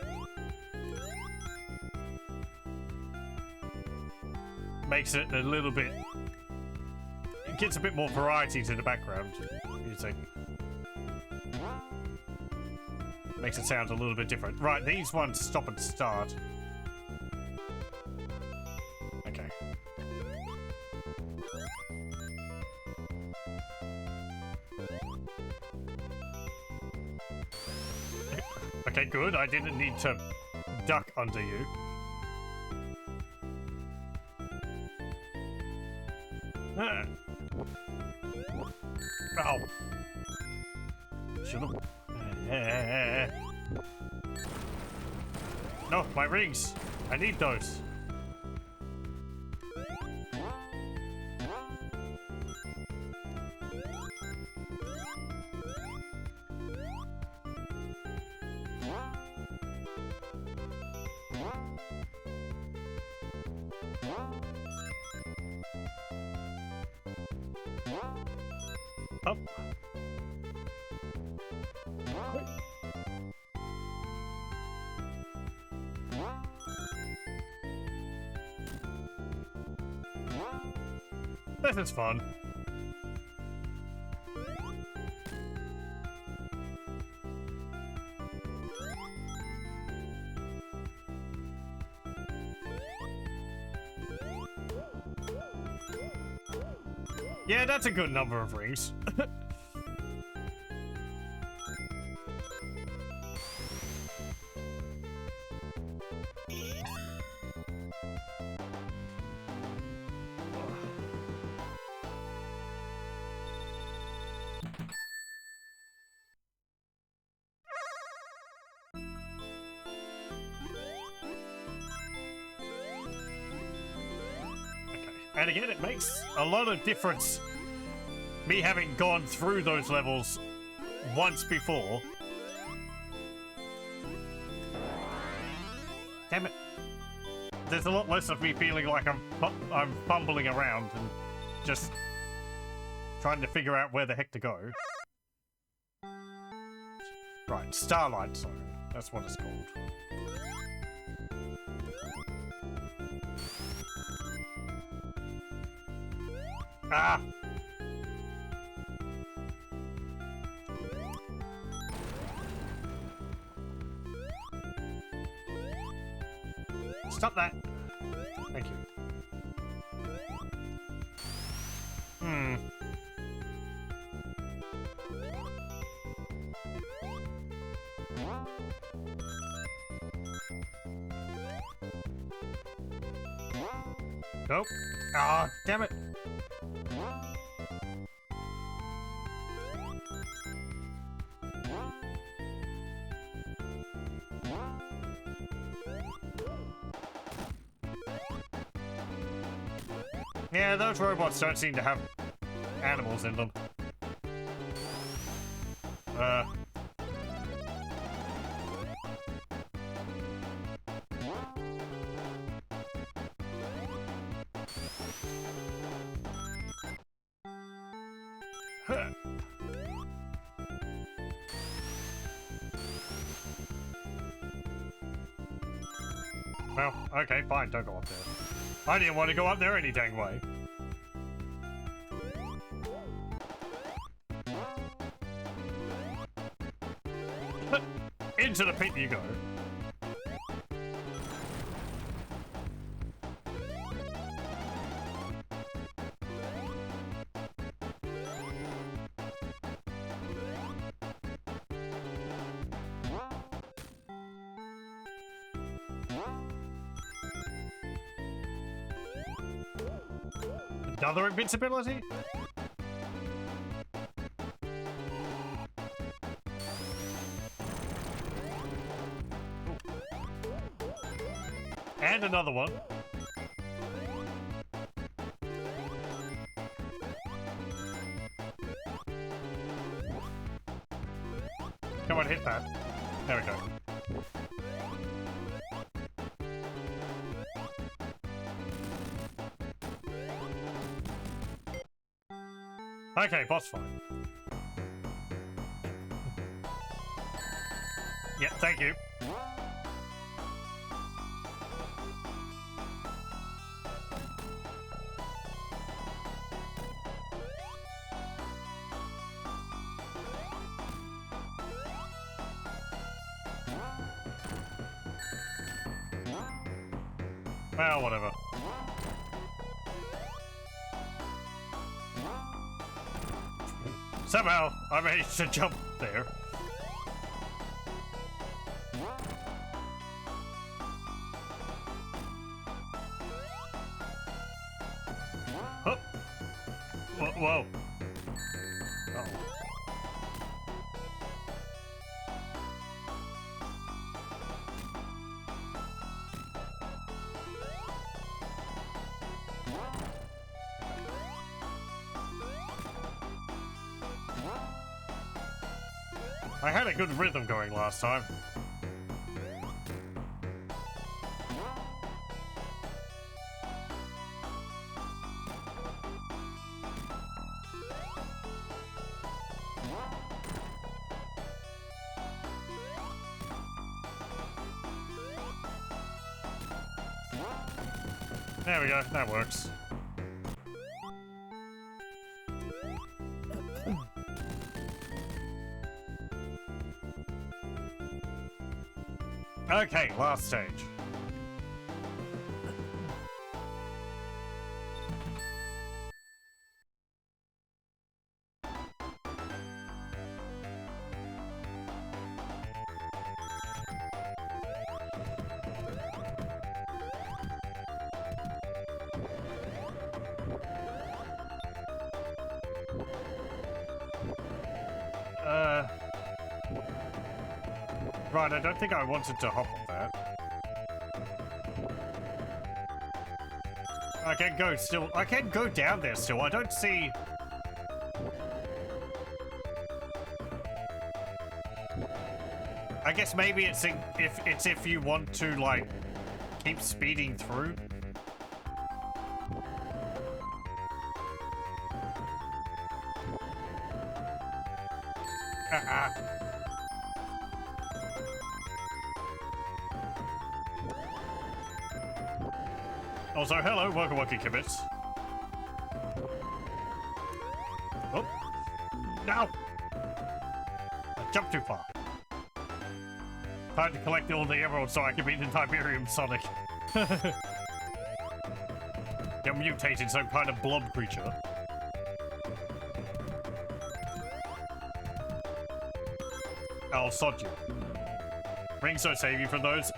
Makes it a little bit... it gives a bit more variety to the background music. Makes it sound a little bit different. Right, these ones stop and start. Okay. Okay, good. I didn't need to duck under you. Ow. Should've... No, my rings. I need those. Up. This is fun. Yeah, that's a good number of rings. And again, it makes a lot of difference me having gone through those levels once before. Damn it. There's a lot less of me feeling like I'm fumbling around and just trying to figure out where the heck to go. Right, Starlight Zone. That's what it's called. Ah! Stop that! Thank you. Nope. Ah, damn it! Yeah, those robots don't seem to have animals in them. Well, okay, fine, don't go up there. I didn't want to go up there any dang way. Into the pit you go. Another invincibility? And another one. Come on, hit that. There we go. Okay, boss fight. Yeah, thank you. Well, whatever. Somehow, I managed to jump there. Oh! Whoa. Uh-oh. I had a good rhythm going last time. There we go, that works. Okay, last stage. Right, I don't think I wanted to hop on that. I can go still. I can go down there still. I don't see. I guess maybe it's if you want to like keep speeding through. Also, hello, welcome, Kibitz. Oh, no! I jumped too far. Time to collect all the emeralds so I can beat the Tiberium Sonic. You're mutated some kind of blob creature. I'll sod you. Rings don't save you from those?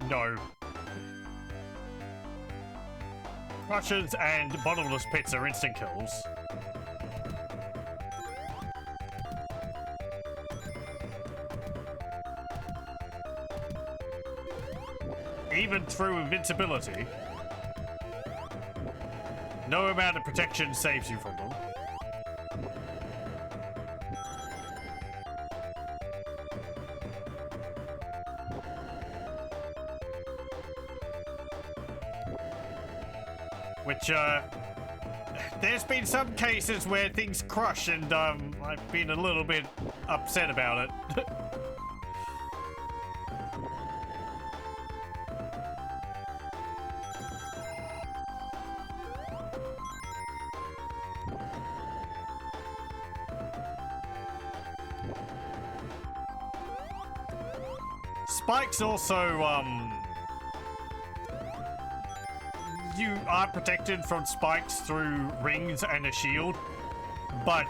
No. Crushers and bottomless pits are instant kills. Even through invincibility, no amount of protection saves you from them. Which, there's been some cases where things crush and, I've been a little bit upset about it. Spikes also, you are protected from spikes through rings and a shield, but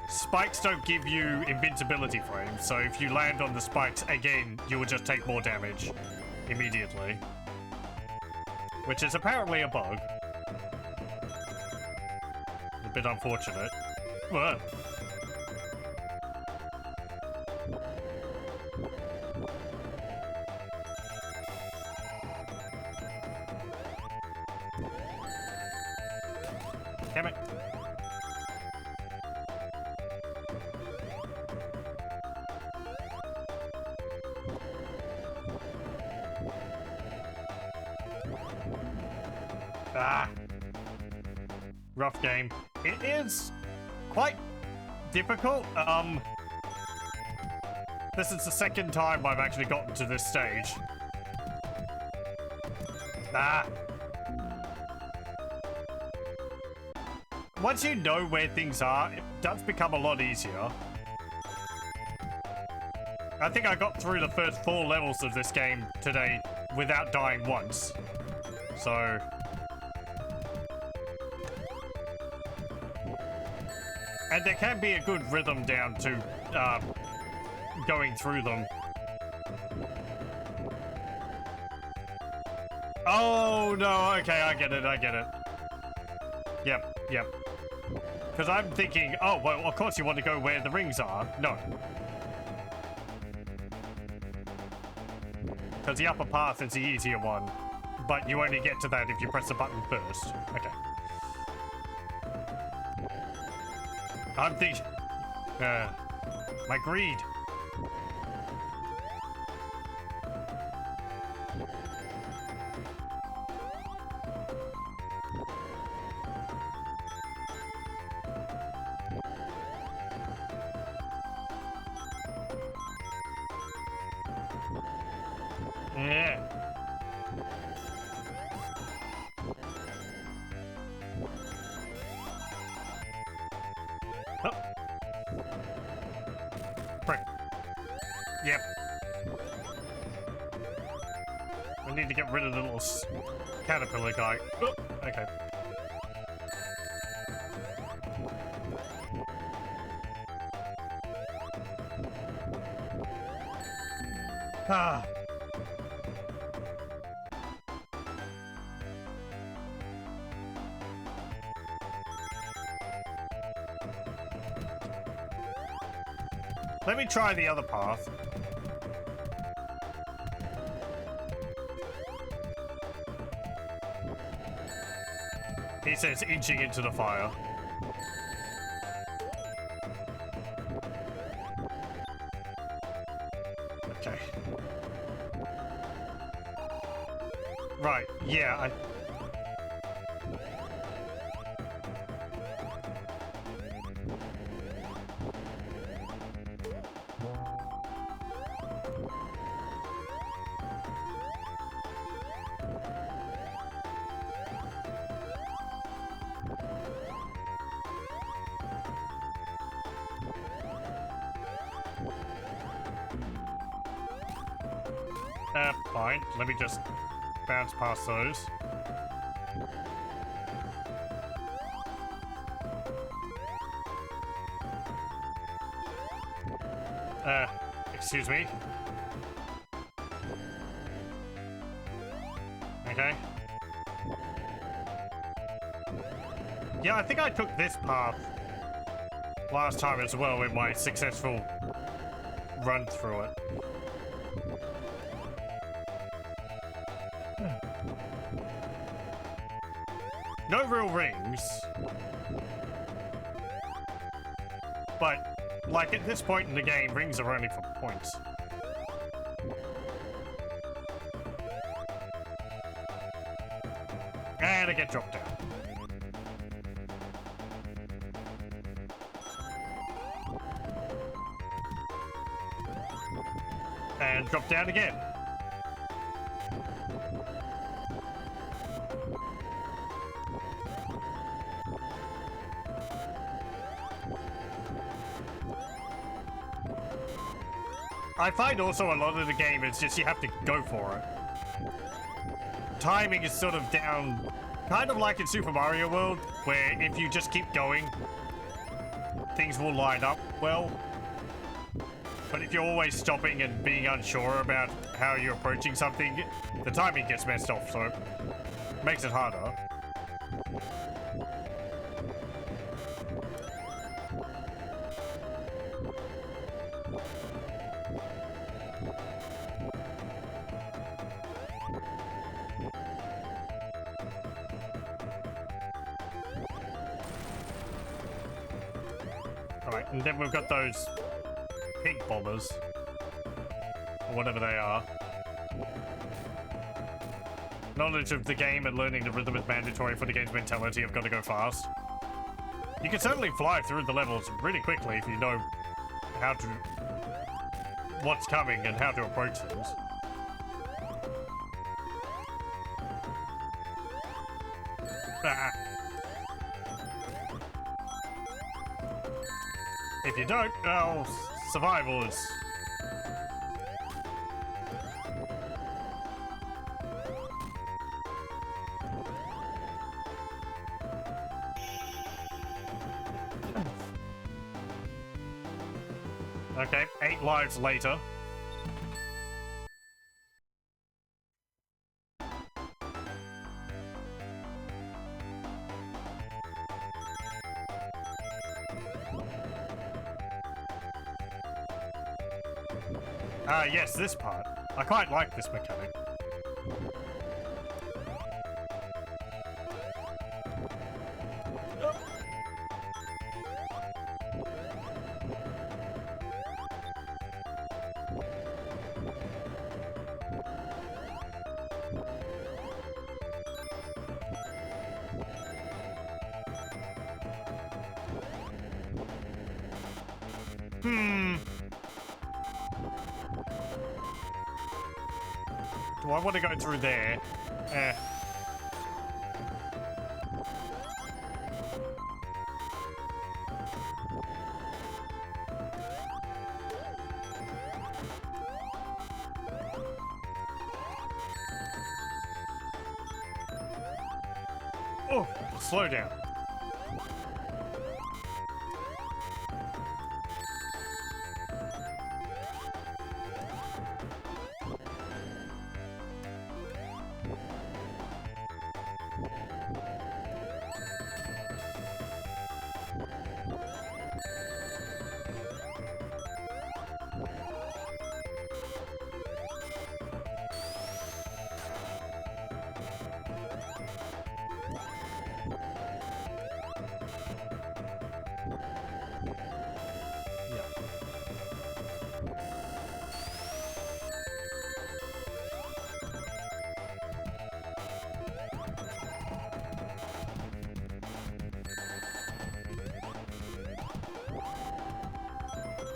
spikes don't give you invincibility frames, so if you land on the spikes again, you will just take more damage immediately. Which is apparently a bug. A bit unfortunate. What? Damn it. Ah. Rough game. It is quite difficult. This is the second time I've actually gotten to this stage. Ah. Once you know where things are, it does become a lot easier. I think I got through the first 4 levels of this game today without dying once. So... And there can be a good rhythm down to going through them. Oh no, okay, I get it. Yep. Because I'm thinking, oh, well, of course you want to go where the rings are. No. Because the upper path is the easier one, but you only get to that if you press the button first. Okay. I'm thinking... my greed. Yeah. Oh. Frick. Yep. I need to get rid of the little caterpillar guy. Oh, okay. Ah. Let me try the other path. He says inching into the fire. Okay. Right, yeah, fine. Let me just bounce past those. Excuse me. Okay. Yeah, I think I took this path last time as well in my successful run through it. No real rings. But, like, at this point in the game, rings are only for points. And I get dropped down. And drop down again. I find also a lot of the game is just you have to go for it. Timing is sort of down, kind of like in Super Mario World, where if you just keep going, things will line up well. But if you're always stopping and being unsure about how you're approaching something, the timing gets messed off, so it makes it harder. Alright, and then we've got those pig bombers, or whatever they are. Knowledge of the game and learning the rhythm is mandatory for the game's mentality of gotta go fast. You can certainly fly through the levels really quickly if you know how to... what's coming and how to approach things. Ah. If you don't, well, survival is... Okay, 8 lives later. Ah, yes, this part. I quite like this mechanic. Do I want to go through there? Oh, slow down.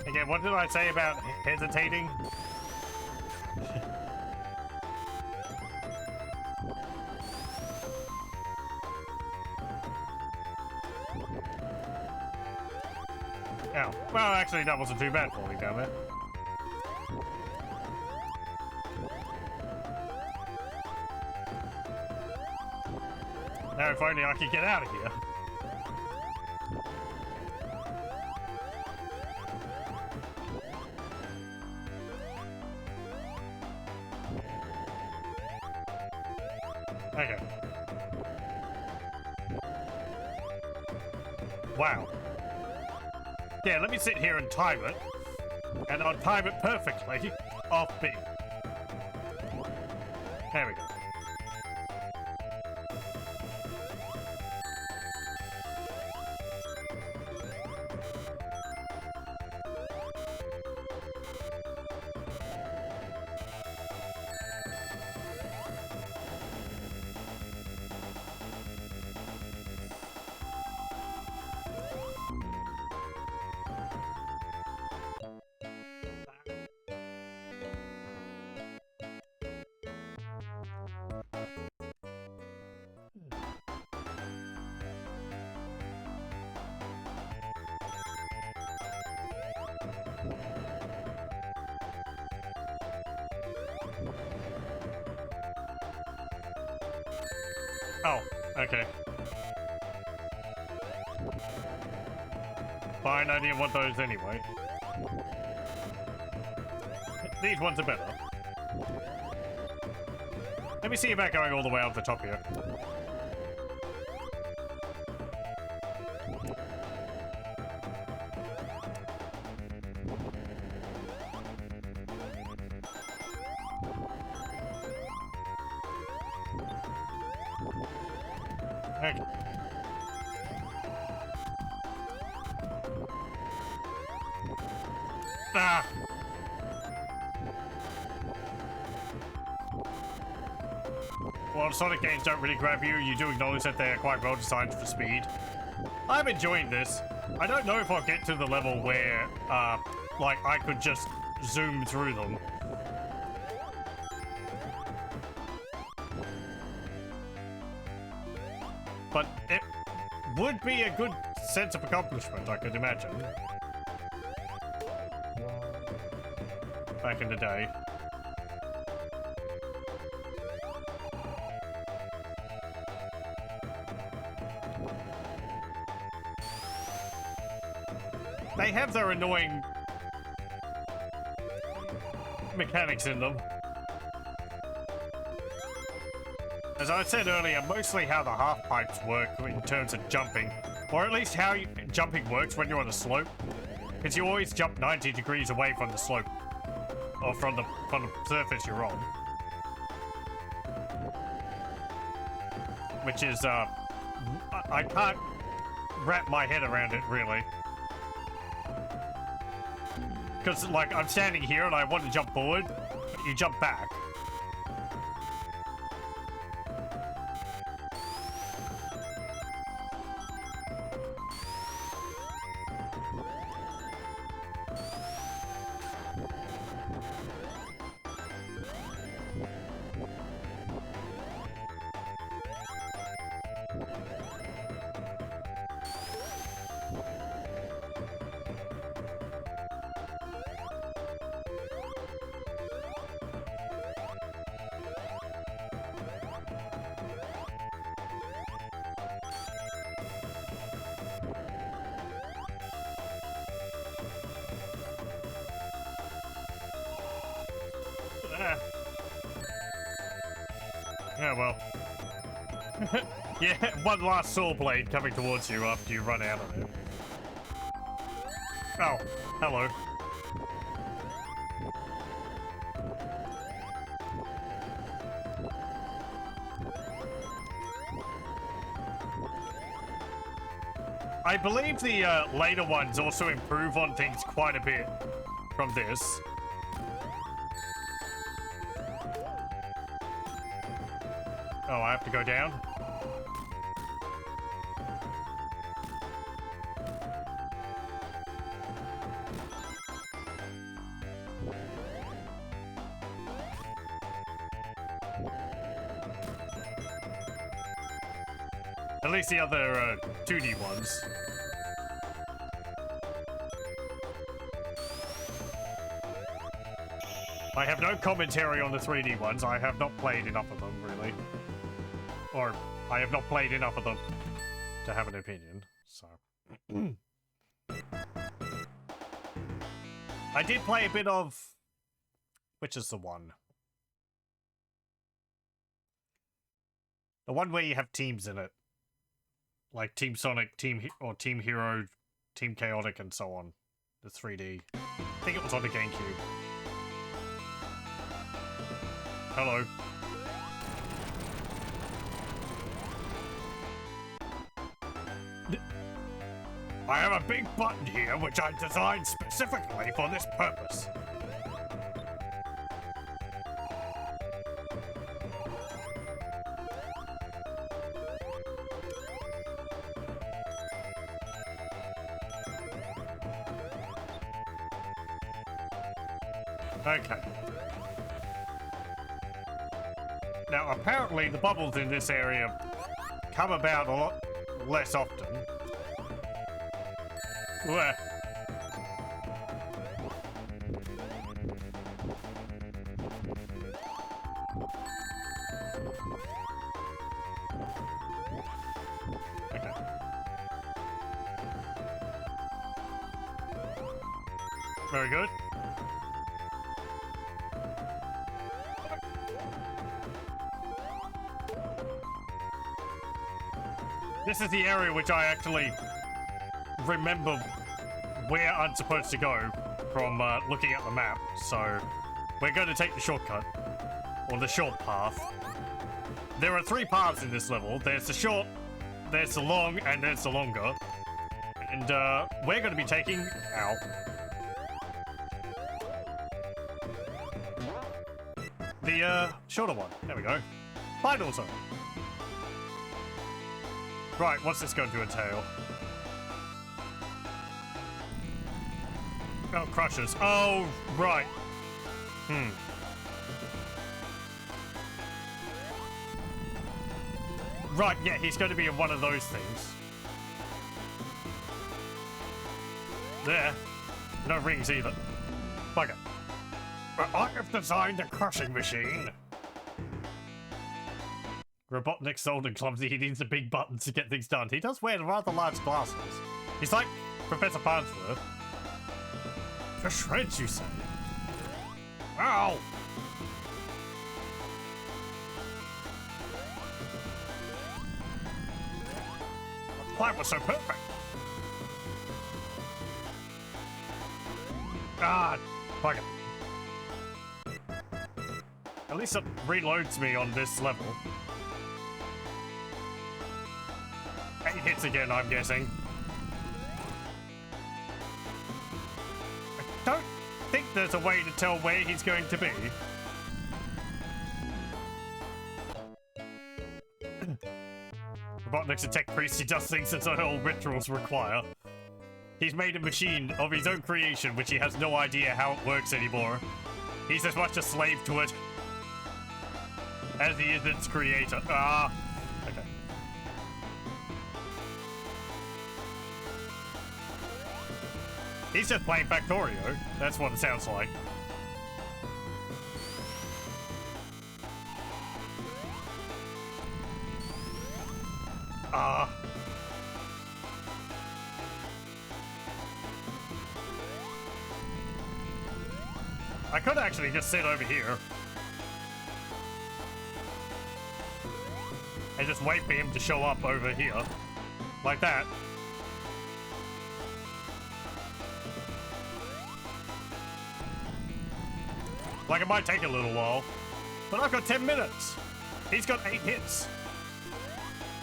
Again, what did I say about hesitating? Oh, well, actually, that wasn't too bad falling down there. Now, if only I could get out of here. Okay. Wow. Yeah, let me sit here and time it. And I'll time it perfectly off beat. There we go. Oh, okay. Fine, I didn't want those anyway. These ones are better. Let me see about going all the way up the top here. Okay. Ah! While Sonic games don't really grab you, you do acknowledge that they are quite well designed for speed. I'm enjoying this. I don't know if I'll get to the level where, like, I could just zoom through them. But it would be a good sense of accomplishment, I could imagine. Back in the day. They have their annoying mechanics in them. As I said earlier, mostly how the half pipes work in terms of jumping, or at least how jumping works when you're on a slope, is you always jump 90 degrees away from the slope, or from the surface you're on, which is I can't wrap my head around it really, because like I'm standing here and I want to jump forward, but you jump back. Yeah, well. Yeah, one last saw blade coming towards you after you run out of it. Oh, hello. I believe the later ones also improve on things quite a bit from this. Oh, I have to go down? At least the other 2D ones. I have no commentary on the 3D ones. I have not played enough of them, really. Or, I have not played enough of them to have an opinion, so... I did play a bit of... Which is the one? The one where you have teams in it. Like Team Sonic, Team Hero, Team Chaotic, and so on. The 3D. I think it was on the GameCube. Hello. I have a big button here which I designed specifically for this purpose. Okay. Now, apparently the bubbles in this area come about a lot less often. Where? Okay. Very good. This is the area which I actually remember where I'm supposed to go from looking at the map, so we're going to take the shortcut, or the short path. There are 3 paths in this level. There's the short, there's the long, and there's the longer. And we're going to be taking... Ow. The shorter one. There we go. Final zone. Right, what's this going to entail? Oh, crushes. Oh, right. Right, yeah, he's going to be in one of those things. There. No rings either. Bugger. But I have designed a crushing machine. Robotnik's old and clumsy. He needs the big buttons to get things done. He does wear rather large glasses. He's like Professor Farnsworth. For shreds, you say? Ow! The plan was so perfect. Ah, bugger. At least it reloads me on this level. 8 hits again, I'm guessing. I don't think there's a way to tell where he's going to be. Robotnik's a tech priest. He does things that all rituals require. He's made a machine of his own creation, which he has no idea how it works anymore. He's as much a slave to it as he is its creator. Ah, okay. He's just playing Factorio. That's what it sounds like. Ah. I could actually just sit over here and just wait for him to show up over here. Like that. Like, it might take a little while. But I've got 10 minutes. He's got 8 hits.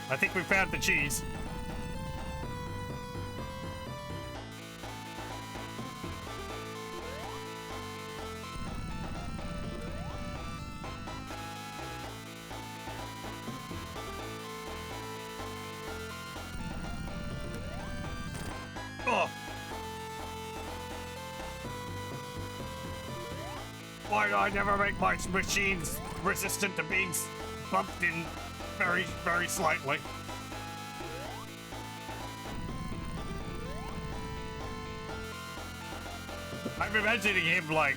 I think we found the cheese. Oh. Why do I never make my machines resistant to being bumped in very, very slightly? I'm imagining him, like,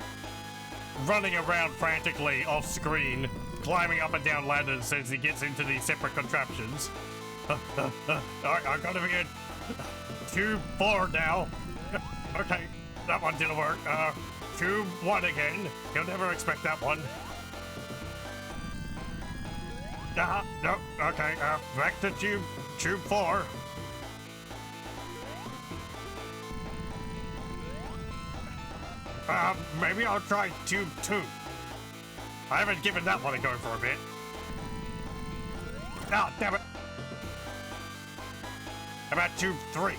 running around frantically off screen, climbing up and down ladders as he gets into these separate contraptions. Alright, I gotta be in tube 4 now. Okay, that one didn't work. Tube 1 again. You'll never expect that one. No, okay, back to tube 4. Maybe I'll try tube 2. I haven't given that one a go for a bit. Ah, damn it. How about tube 3?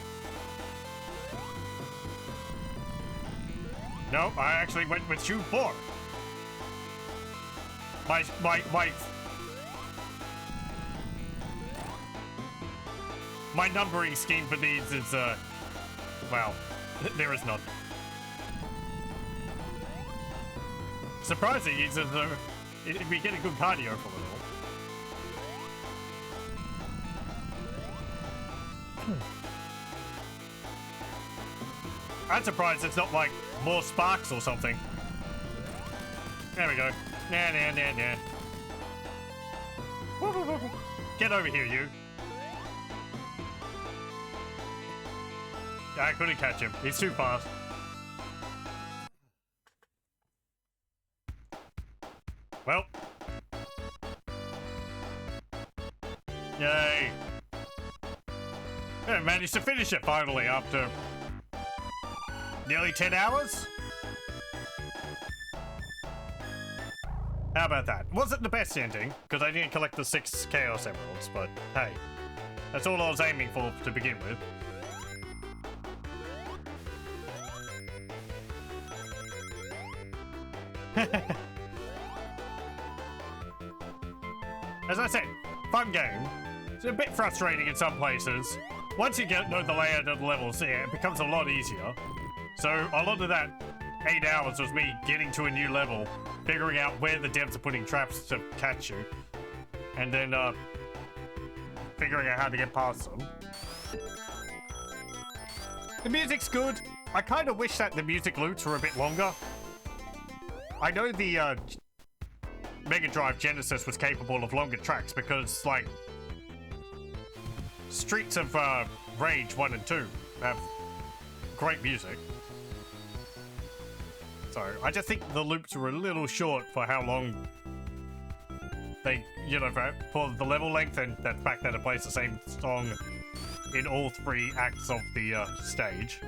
No, I actually went with tube 4. My numbering scheme for these is, well, there is none. Surprising is we get a good cardio from it all. I'm surprised it's not like more sparks or something. There we go. Nah. Get over here, you. I couldn't catch him. He's too fast. Well. Yay. Yeah, managed to finish it finally after nearly 10 hours? How about that? Wasn't the best ending, because I didn't collect the 6 Chaos Emeralds, but hey. That's all I was aiming for to begin with. As I said, fun game. It's a bit frustrating in some places. Once you know the layout of the levels, yeah, it becomes a lot easier. So a lot of that 8 hours was me getting to a new level, figuring out where the devs are putting traps to catch you, and then figuring out how to get past them. The music's good. I kind of wish that the music loops were a bit longer. I know the Mega Drive Genesis was capable of longer tracks because, like, Streets of Rage 1 and 2 have great music. So, I just think the loops were a little short for how long they, you know, for the level length, and the fact that it plays the same song in all 3 acts of the stage.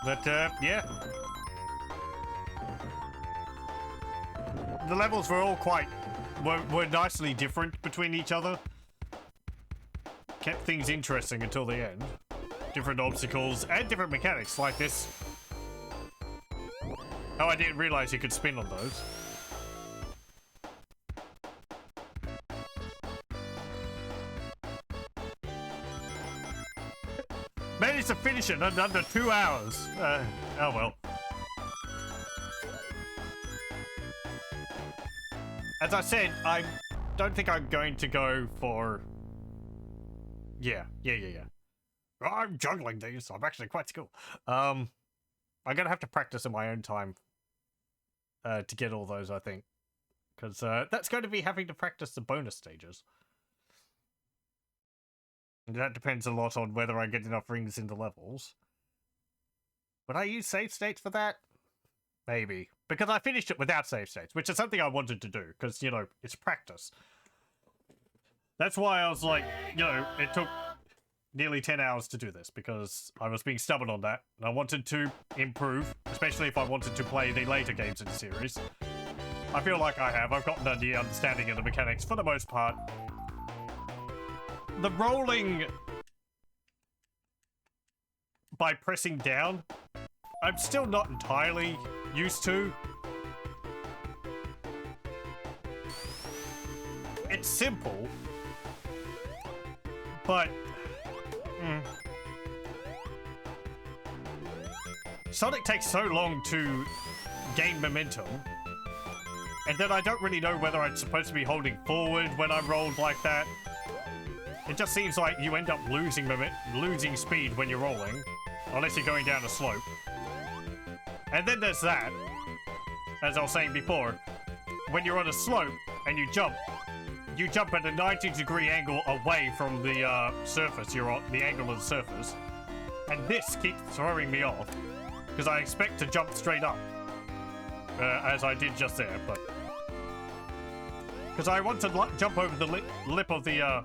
But, yeah. The levels were all were nicely different between each other. Kept things interesting until the end. Different obstacles and different mechanics, like this. Oh, I didn't realize you could spin on those. Managed to finish it in under 2 hours. Oh well. As I said, I don't think I'm going to go for... Yeah. I'm juggling these. I'm actually quite skilled. I'm gonna have to practice in my own time to get all those, I think. Because that's going to be having to practice the bonus stages. And that depends a lot on whether I get enough rings in the levels. Would I use save states for that? Maybe. Because I finished it without save states, which is something I wanted to do, because, you know, it's practice. That's why I was like, you know, it took nearly 10 hours to do this, because I was being stubborn on that, and I wanted to improve, especially if I wanted to play the later games in the series. I feel like I have. I've gotten the understanding of the mechanics for the most part. The rolling by pressing down, I'm still not entirely used to. It's simple, but Sonic takes so long to gain momentum And then I don't really know whether I'm supposed to be holding forward when I'm rolled like that. It just seems like you end up losing speed when you're rolling, unless you're going down a slope. And then there's that, as I was saying before, when you're on a slope and you jump at a 90-degree angle away from the surface. You're on the angle of the surface, and this keeps throwing me off because I expect to jump straight up, as I did just there, but because I want to jump over the lip of the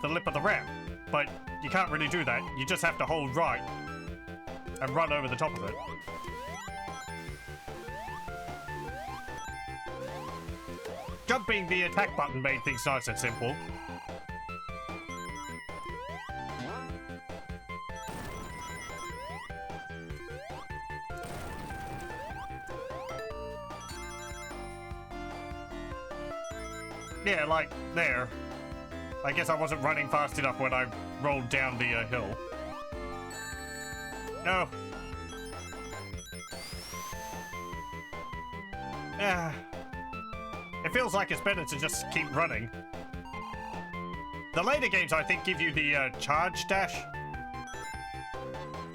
lip of the ramp, but you can't really do that. You just have to hold right and run over the top of it. Jumping the attack button made things nice and simple. Yeah, like there. I guess I wasn't running fast enough when I rolled down the hill. No. It feels like it's better to just keep running. The later games, I think, give you the charge dash,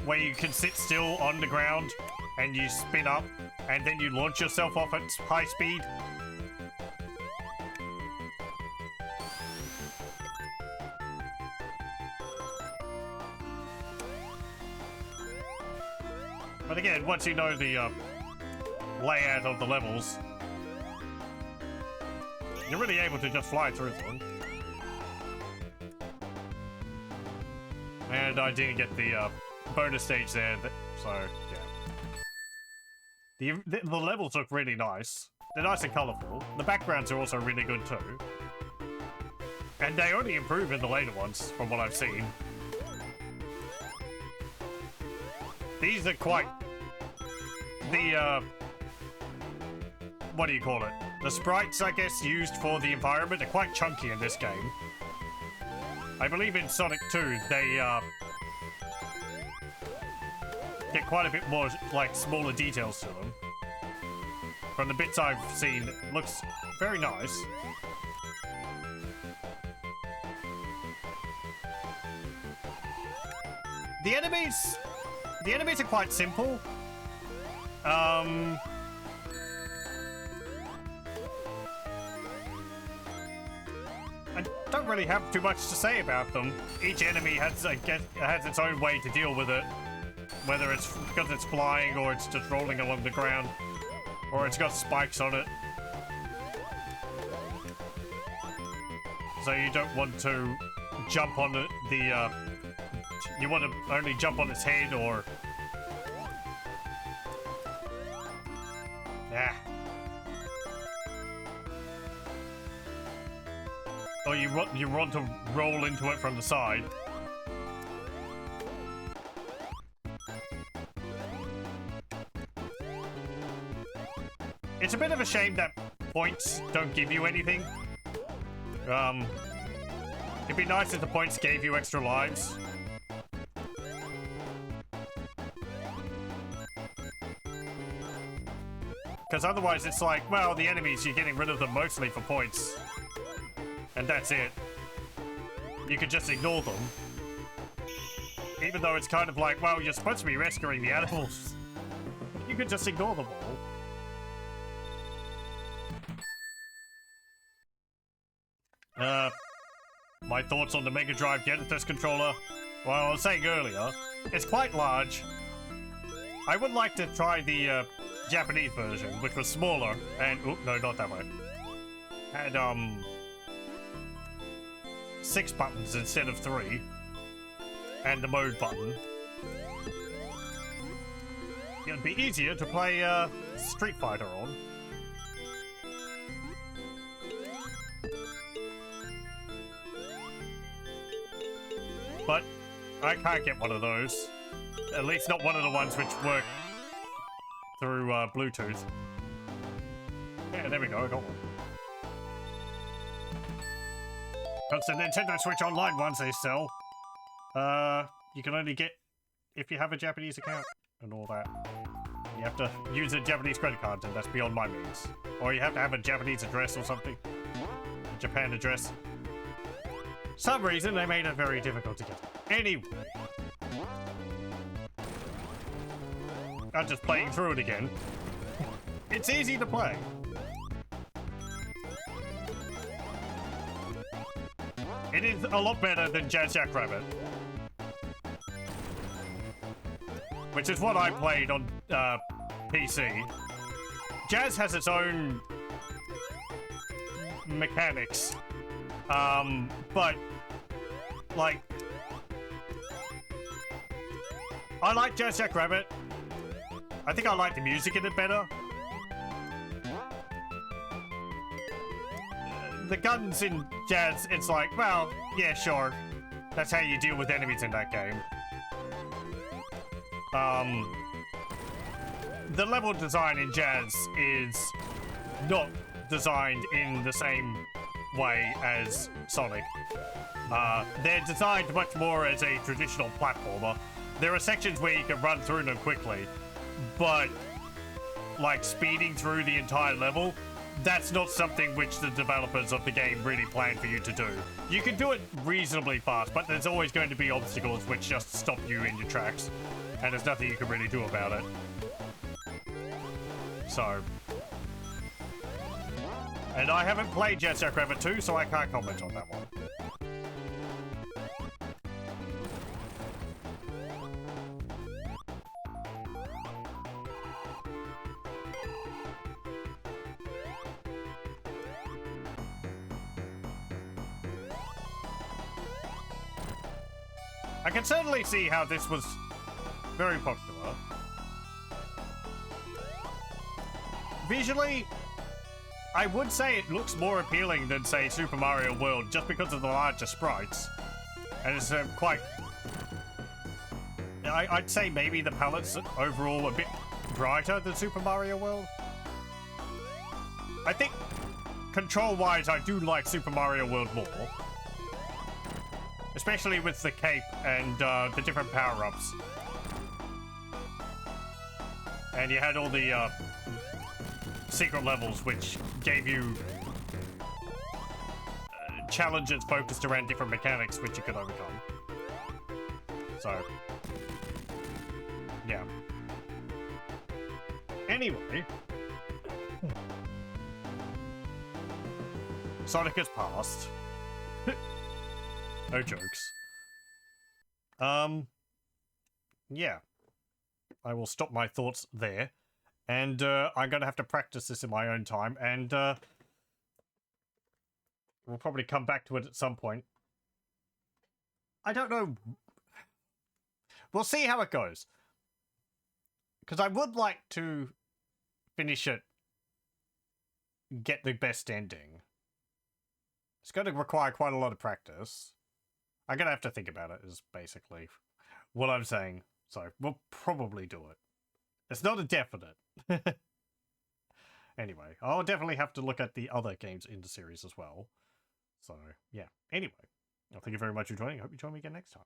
where you can sit still on the ground and you spin up and then you launch yourself off at high speed. But again, once you know the layout of the levels, you're really able to just fly through them. And I didn't get the bonus stage there, so yeah. The levels look really nice. They're nice and colourful. The backgrounds are also really good too. And they only improve in the later ones, from what I've seen. These are quite... the, what do you call it? The sprites, I guess, used for the environment are quite chunky in this game. I believe in Sonic 2, they, get quite a bit more, like, smaller details to them. From the bits I've seen, it looks very nice. The enemies are quite simple. I don't really have too much to say about them. Each enemy has its own way to deal with it. Whether it's because it's flying, or it's just rolling along the ground, or it's got spikes on it. So you don't want to jump on you want to only jump on its head, or... yeah. Or you want to roll into it from the side. It's a bit of a shame that points don't give you anything. It'd be nice if the points gave you extra lives. Because otherwise it's like, well, the enemies, you're getting rid of them mostly for points. And that's it. You could just ignore them. Even though it's kind of like, well, you're supposed to be rescuing the animals. You could just ignore them all. My thoughts on the Mega Drive Genesis controller? Well, I was saying earlier, it's quite large. I would like to try the Japanese version, which was smaller, and... oh, no, not that way. Had, 6 buttons instead of 3. And the mode button. It'd be easier to play, Street Fighter on. But I can't get one of those. At least not one of the ones which work through Bluetooth. Yeah, there we go, I got one. That's the Nintendo Switch Online ones they sell. You can only get if you have a Japanese account and all that. You have to use a Japanese credit card, and that's beyond my means. Or you have to have a Japanese address or something. A Japan address. Some reason they made it very difficult to get. Anyway. I'm just playing through it again. It's easy to play. It is a lot better than Jazz Jackrabbit. Which is what I played on PC. Jazz has its own mechanics. But, like, I like Jazz Jackrabbit. I think I like the music in it better. The guns in Jazz, it's like, well, yeah, sure. That's how you deal with enemies in that game. The level design in Jazz is not designed in the same way as Sonic. They're designed much more as a traditional platformer. There are sections where you can run through them quickly, but like speeding through the entire level, that's not something which the developers of the game really plan for you to do. You can do it reasonably fast, but there's always going to be obstacles which just stop you in your tracks, and there's nothing you can really do about it. So... And I haven't played Jet Set Rabbit 2, so I can't comment on that one. I can certainly see how this was very popular. Visually, I would say it looks more appealing than, say, Super Mario World, just because of the larger sprites. And it's quite... I'd say maybe the palette's overall a bit brighter than Super Mario World. I think, control-wise, I do like Super Mario World more. Especially with the cape and the different power-ups. And you had all the secret levels, which gave you challenges focused around different mechanics which you could overcome. So, yeah. Anyway. Sonic has passed. No jokes. Yeah. I will stop my thoughts there. And, I'm gonna have to practice this in my own time, and, we'll probably come back to it at some point. I don't know. We'll see how it goes. Because I would like to finish it, get the best ending. It's going to require quite a lot of practice. I'm gonna have to think about it, is basically what I'm saying. So, we'll probably do it. It's not a definite. Anyway, I'll definitely have to look at the other games in the series as well. So, yeah. Anyway, thank you very much for joining. I hope you join me again next time.